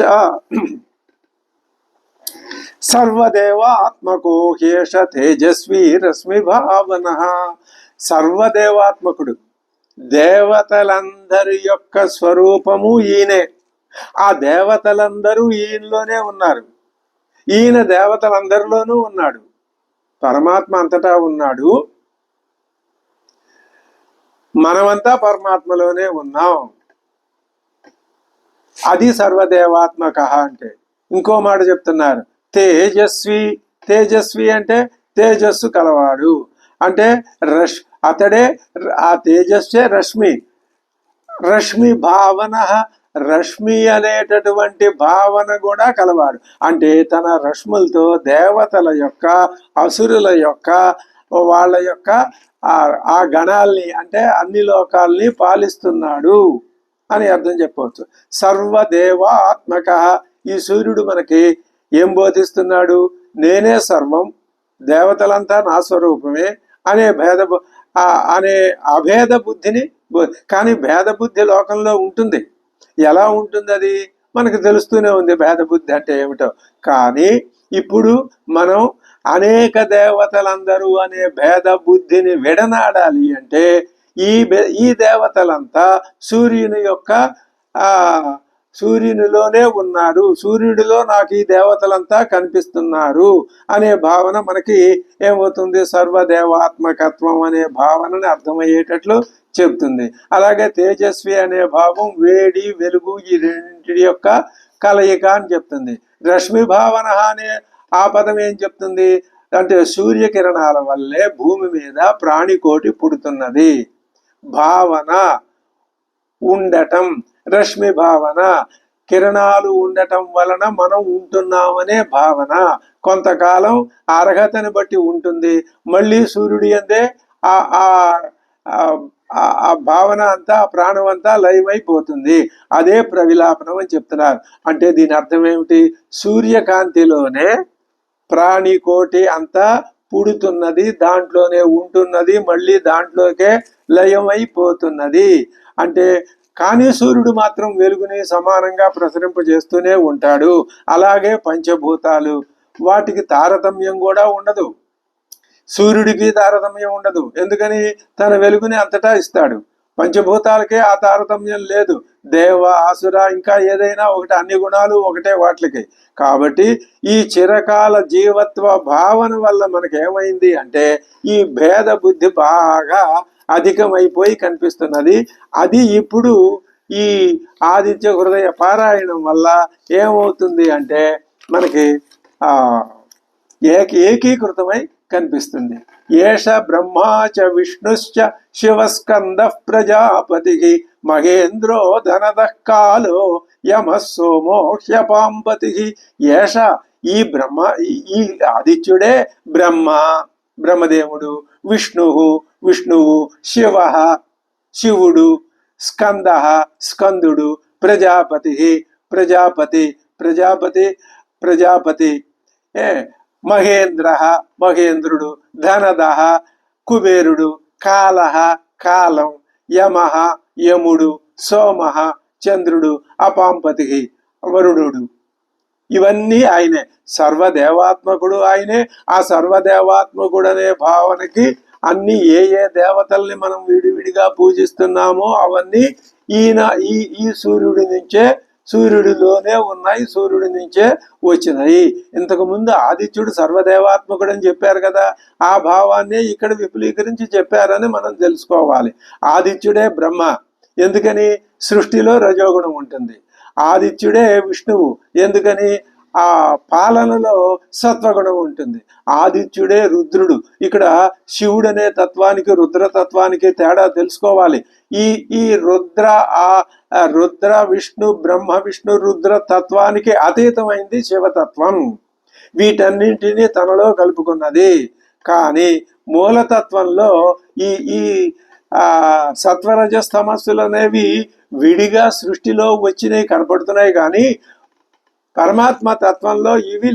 సర్వదేవాత్మకోహ్యేష తేజస్వి రశ్మి భావన. సర్వదేవాత్మకుడు, దేవతలందరి యొక్క స్వరూపము ఈయనే. ఆ దేవతలందరూ ఈయనలోనే ఉన్నారు. ఈయన దేవతలందరిలోనూ ఉన్నాడు. పరమాత్మ అంతటా ఉన్నాడు. మనమంతా పరమాత్మలోనే ఉన్నాం. అది సర్వదేవాత్మక అంటే. ఇంకో మాట చెప్తున్నారు, తేజస్వి. తేజస్వి అంటే తేజస్సు కలవాడు అంటే అతడే. ఆ తేజస్సే రశ్మి. రశ్మి భావన, రశ్మి అనేటటువంటి భావన కూడా కలవాడు. అంటే తన రశ్ములతో దేవతల యొక్క, అసురుల యొక్క, వాళ్ళ యొక్క ఆ గణాల్ని అంటే అన్ని లోకాల్ని పాలిస్తున్నాడు అని అర్థం చెప్పవచ్చు. సర్వదేవాత్మక. ఈ సూర్యుడు మనకి ఏం బోధిస్తున్నాడు? నేనే సర్వం, దేవతలంతా నా స్వరూపమే అనే అనే అభేద బుద్ధిని. కానీ భేద బుద్ధి లోకంలో ఉంటుంది. ఎలా ఉంటుంది అది మనకు తెలుస్తూనే ఉంది, భేద బుద్ధి అంటే ఏమిటో. కానీ ఇప్పుడు మనం అనేక దేవతలందరూ అనే భేద బుద్ధిని విడనాడాలి అంటే ఈ దేవతలంతా సూర్యునిలోనే ఉన్నారు, సూర్యుడిలో నాకు ఈ దేవతలంతా కనిపిస్తున్నారు అనే భావన మనకి ఏమవుతుంది? సర్వదేవాత్మకత్వం అనే భావనని అర్థమయ్యేటట్లు చెబుతుంది. అలాగే తేజస్వి అనే భావం వేడి, వెలుగు ఈ రెండింటి యొక్క కలయిక అని చెప్తుంది. రశ్మి భావన అనే ఆ పదం ఏం చెప్తుంది? అంటే సూర్యకిరణాల వల్లే భూమి మీద ప్రాణికోటి పుడుతున్నది. భావన ఉండటం, రశ్మి భావన, కిరణాలు ఉండటం వలన మనం ఉంటున్నామనే భావన కొంతకాలం అర్హతని బట్టి ఉంటుంది. మళ్ళీ సూర్యుడి అందే ఆ భావన అంతా, ఆ ప్రాణం అంతా లయమైపోతుంది. అదే ప్రవిలాపనం అని చెప్తున్నారు. అంటే దీని అర్థం ఏమిటి? సూర్యకాంతిలోనే ప్రాణికోటి అంతా పుడుతున్నది, దాంట్లోనే ఉంటున్నది, మళ్ళీ దాంట్లోకే లయమైపోతున్నది. అంటే కానీ సూర్యుడు మాత్రం వెలుగుని సమానంగా ప్రసరింపజేస్తూనే ఉంటాడు. అలాగే పంచభూతాలు, వాటికి తారతమ్యం కూడా ఉండదు. సూర్యుడికి తారతమ్యం ఉండదు. ఎందుకని? తన వెలుగుని అంతటా ఇస్తాడు. పంచభూతాలకే ఆ తారతమ్యం లేదు. దేవ, ఆసుర, ఇంకా ఏదైనా ఒకటి, అన్ని గుణాలు ఒకటే వాటికి. కాబట్టి ఈ చిరకాల జీవత్వ భావన వల్ల మనకేమైంది అంటే ఈ భేద బుద్ధి బాగా అధికమైపోయి కనిపిస్తున్నది. అది ఇప్పుడు ఈ ఆదిత్య హృదయ పారాయణం వల్ల ఏమవుతుంది అంటే మనకి ఏకీకృతమై కనిపిస్తుంది. ఏష బ్రహ్మాచ విష్ణుశ్చ శివస్కంద ప్రజాపతి మహేంద్రో ధనద కాలో యమ సోమో హ్యపాంపతి. ఏష ఈ బ్రహ్మ, ఈ ఆదిత్యుడే బ్రహ్మ, బ్రహ్మదేవుడు, విష్ణువు, శివుడు, స్కంద, స్కందుడు, ప్రజాపతి, మహేంద్ర, మహేంద్రుడు, ధనద, కుబేరుడు, కాల, కాలం, యమ, యముడు, సోమ, చంద్రుడు, అపాంపతి, వరుణుడు. ఇవన్నీ ఆయనే. సర్వదేవాత్మకుడు ఆయనే. ఆ సర్వదేవాత్మకుడు అనే భావనకి అన్ని ఏ దేవతల్ని మనం విడివిడిగా పూజిస్తున్నామో అవన్నీ ఈయన ఈ సూర్యుడి నుంచే, సూర్యుడిలోనే ఉన్నాయి, సూర్యుడి నుంచే వచ్చినాయి. ఇంతకు ముందు ఆదిత్యుడు సర్వదేవాత్మకుడు అని చెప్పారు కదా, ఆ భావాన్నే ఇక్కడ విపులీకరించి చెప్పారని మనం తెలుసుకోవాలి. ఆదిత్యుడే బ్రహ్మ. ఎందుకని? సృష్టిలో రజోగుణం ఉంటుంది. ఆదిత్యుడే విష్ణువు. ఎందుకని? ఆ పాలనలో సత్వగుణం ఉంటుంది. ఆదిత్యుడే రుద్రుడు. ఇక్కడ శివుడు అనే తత్వానికి, రుద్రతత్వానికి తేడా తెలుసుకోవాలి. ఈ రుద్ర విష్ణు, బ్రహ్మ విష్ణు రుద్ర తత్వానికి అతీతమైంది శివతత్వం. వీటన్నింటినీ తనలో కలుపుకున్నది. కానీ మూలతత్వంలో ఈ సత్వరజస్తమస్సులు అనేవి విడిగా సృష్టిలో వచ్చినవి కనపడుతున్నాయి. కానీ పరమాత్మ తత్వంలో ఇవి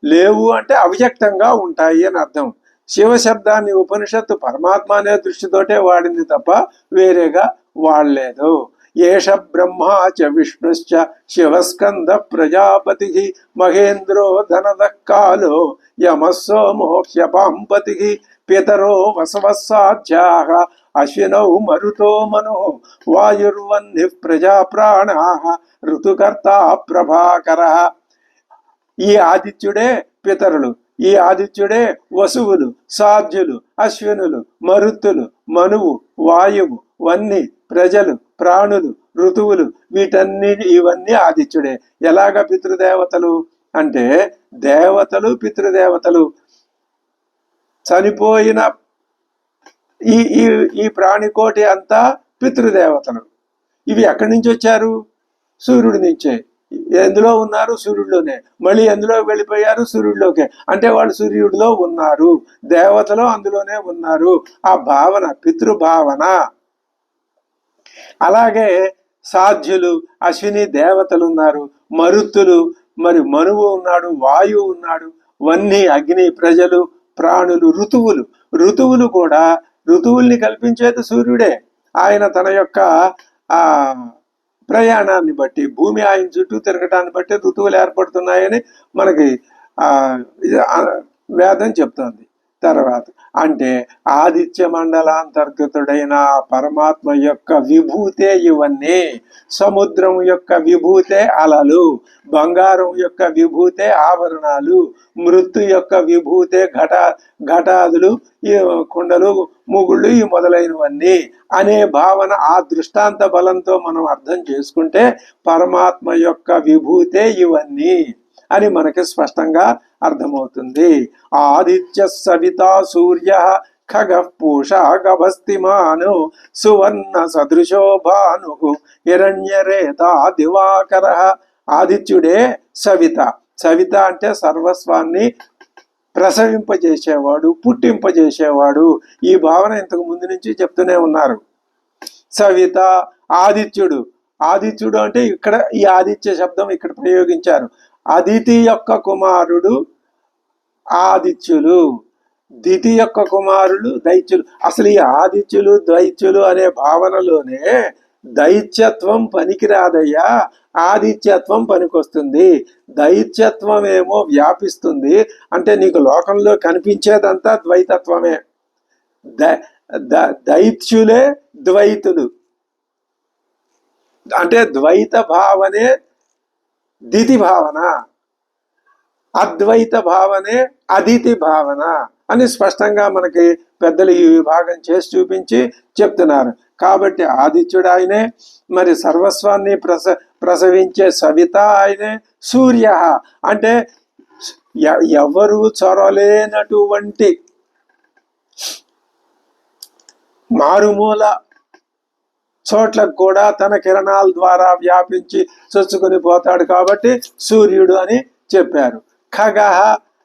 లేవు అంటే అవ్యక్తంగా ఉంటాయి అని అర్థం. శివశబ్దాన్ని ఉపనిషత్తు పరమాత్మ అనే దృష్టితోటే వాడింది తప్ప వేరేగా వాడలేదు. ఏష బ్రహ్మా చ విష్ణుశ్చ శివస్కంద ప్రజాపతి మహేంద్రో ధనద కాలో యమ సోమో హ్యపాంపతి పితరో వసవస్సాధ్యాః అశ్వినౌ మరుతో మనో వాయుర్వన్నిః ప్రజా ప్రాణాః ఋతుకర్త ప్రభాకరః. ఈ ఆదిత్యుడే పితరులు, ఈ ఆదిత్యుడే వసువులు, సాధ్యులు, అశ్వినులు, మరుత్తులు, మనువు, వాయువు, వన్ని, ప్రజలు, ప్రాణులు, ఋతువులు, ఇవన్నీ ఆదిత్యుడే. ఎలాగ పితృదేవతలు అంటే దేవతలు, పితృదేవతలు చనిపోయిన ఈ ప్రాణికోటి అంతా పితృదేవతలు. ఇవి ఎక్కడి నుంచి వచ్చారు? సూర్యుడి నుంచే. ఎందులో ఉన్నారు? సూర్యుడిలోనే. మళ్ళీ ఎందులో వెళ్ళిపోయారు? సూర్యుడిలోకే. అంటే వాళ్ళు సూర్యుడిలో ఉన్నారు, దేవతలు అందులోనే ఉన్నారు. ఆ భావన పితృభావన. అలాగే సాధ్యులు, అశ్విని దేవతలు ఉన్నారు, మరుత్తులు, మరి మనువు ఉన్నాడు, వాయువు ఉన్నాడు, వన్ని, అగ్ని, ప్రజలు, ప్రాణులు, ఋతువులు కూడా, ఋతువుల్ని కల్పించేది సూర్యుడే. ఆయన తన యొక్క ప్రయాణాన్ని బట్టి, భూమి ఆయన చుట్టూ తిరగటాన్ని బట్టి ఋతువులు ఏర్పడుతున్నాయని మనకి వేదం చెప్తోంది. తర్వాత అంటే ఆదిత్య మండలాంతర్గతుడైన పరమాత్మ యొక్క విభూతే ఇవన్నీ. సముద్రం యొక్క విభూతే అలలు, బంగారం యొక్క విభూతే ఆభరణాలు, మృत्यు యొక్క విభూతే ఘటాదులు, ఈ కుండలు, ముగుళ్ళు, ఈ మొదలైనవన్నీ అనే భావన ఆ దృష్టాంత బలంతో మనం అర్థం చేసుకుంటే పరమాత్మ యొక్క విభూతే ఇవన్నీ అని మనకి స్పష్టంగా అర్థమవుతుంది. ఆదిత్య సవిత సూర్య ఖగ పూషా గభస్తిమాను సువర్ణ సదృశో భాను హిరణ్యరేత దివాకర. ఆదిత్యుడే సవిత. సవిత అంటే సర్వస్వాన్ని ప్రసవింపజేసేవాడు, పుట్టింపజేసేవాడు. ఈ భావన ఇంతకు ముందు నుంచి చెప్తూనే ఉన్నారు. సవిత ఆదిత్యుడు. ఆదిత్యుడు అంటే ఇక్కడ ఈ ఆదిత్య శబ్దం ఇక్కడ ప్రయోగించారు. అదితి యొక్క కుమారుడు ఆదిత్యులు, దితి యొక్క కుమారులు దైత్యులు. అసలు ఈ ఆదిత్యులు దైత్యులు అనే భావనలోనే దైత్యత్వం పనికిరాదయ్యా, ఆదిత్యత్వం పనికొస్తుంది. దైత్యత్వం ఏమో వ్యాపిస్తుంది. అంటే నీకు లోకంలో కనిపించేదంతా ద్వైతత్వమే. దైత్యులే ద్వైతులు. అంటే ద్వైత భావనే దితి భావన, అద్వైత భావనే అదితి భావన అని స్పష్టంగా మనకి పెద్దలు ఈ విభాగం చేసి చూపించి చెప్తున్నారు. కాబట్టి ఆదిత్యుడు ఆయనే, మరి సర్వస్వాన్ని ప్రసవించే సవిత ఆయనే. సూర్య అంటే ఎవరు చొరలేనటువంటి మారుమూల చోట్లకు కూడా తన కిరణాల ద్వారా వ్యాపించి చొచ్చుకొని పోతాడు కాబట్టి సూర్యుడు అని చెప్పారు. ఖగః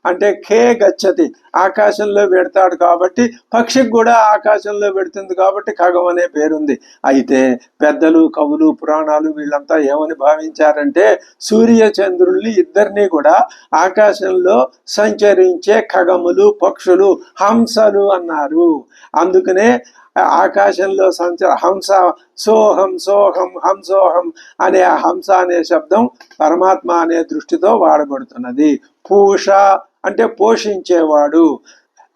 అంటే ఖే గచ్చతి, ఆకాశంలో పెడతాడు కాబట్టి పక్షికి కూడా ఆకాశంలో పెడుతుంది కాబట్టి ఖగం అనే పేరుంది. అయితే పెద్దలు, కవులు, పురాణాలు వీళ్ళంతా ఏమని భావించారంటే సూర్య చంద్రుల్ని ఇద్దరిని కూడా ఆకాశంలో సంచరించే ఖగములు, పక్షులు, హంసలు అన్నారు. అందుకనే ఆకాశంలో హంస, సోహం సోహం హంసోహం అనే హంస అనే శబ్దం పరమాత్మ అనే దృష్టితో వాడబడుతున్నది. పూష అంటే పోషించేవాడు,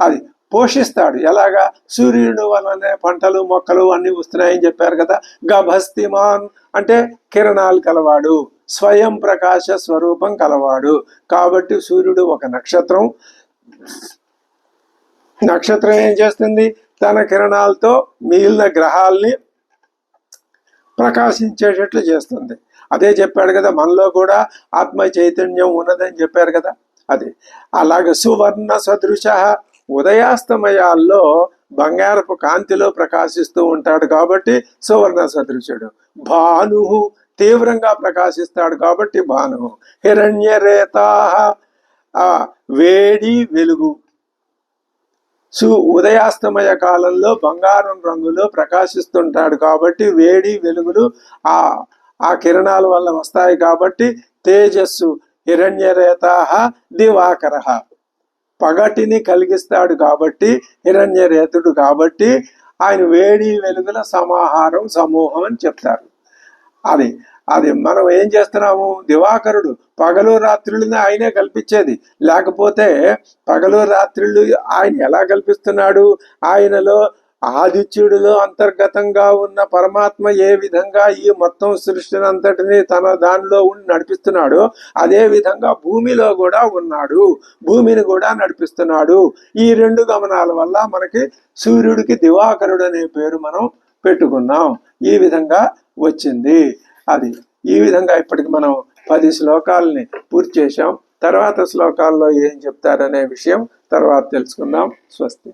అది పోషిస్తాడు. ఎలాగా? సూర్యుడు వలనే పంటలు మొక్కలు అన్ని వస్తున్నాయని చెప్పారు కదా. గభస్తిమాన్ అంటే కిరణాలు కలవాడు, స్వయం ప్రకాశ స్వరూపం కలవాడు. కాబట్టి సూర్యుడు ఒక నక్షత్రం. నక్షత్రం ఏం చేస్తుంది? తన కిరణాలతో మిగిలిన గ్రహాల్ని ప్రకాశించేటట్లు చేస్తుంది. అదే చెప్పాడు కదా, మనలో కూడా ఆత్మ చైతన్యం ఉన్నదని చెప్పారు కదా. అది అలాగే సువర్ణ సదృశ, ఉదయాస్తమయాల్లో బంగారపు కాంతిలో ప్రకాశిస్తూ ఉంటాడు కాబట్టి సువర్ణ సదృశుడు. భాను తీవ్రంగా ప్రకాశిస్తాడు కాబట్టి భాను. హిరణ్యరేతా వేడి వెలుగు. ఉదయాస్తమయ కాలంలో బంగారం రంగులో ప్రకాశిస్తుంటాడు కాబట్టి వేడి వెలుగులు ఆ కిరణాల వల్ల వస్తాయి కాబట్టి తేజస్సు. హిరణ్యరేతాః దివాకరః, పగటిని కలిగిస్తాడు కాబట్టి హిరణ్యరేతుడు కాబట్టి ఆయన వేడి వెలుగుల సమాహారం, సమూహం అని చెప్తారు. అది అది మనం ఏం చేస్తున్నాము? దివాకరుడు పగలు రాత్రులని ఆయనే కల్పించేది. లేకపోతే పగలు రాత్రులు ఆయన ఎలా కల్పిస్తున్నాడు? ఆయనలో ఆదిత్యుడిలో అంతర్గతంగా ఉన్న పరమాత్మ ఏ విధంగా ఈ మొత్తం సృష్టిని అంతటిని తన దానిలో ఉండి నడిపిస్తున్నాడో అదే విధంగా భూమిలో కూడా ఉన్నాడు, భూమిని కూడా నడిపిస్తున్నాడు. ఈ రెండు గమనాల వల్ల మనకి సూర్యుడికి దివాకరుడు అనే పేరు మనం పెట్టుకున్నాం. ఈ విధంగా వచ్చింది. అది ఈ విధంగా ఇప్పటికి మనం 10 శ్లోకాలని పూర్తి చేశాం. తర్వాత శ్లోకాల్లో ఏం చెప్తారనే విషయం తర్వాత తెలుసుకుందాం. స్వస్తి.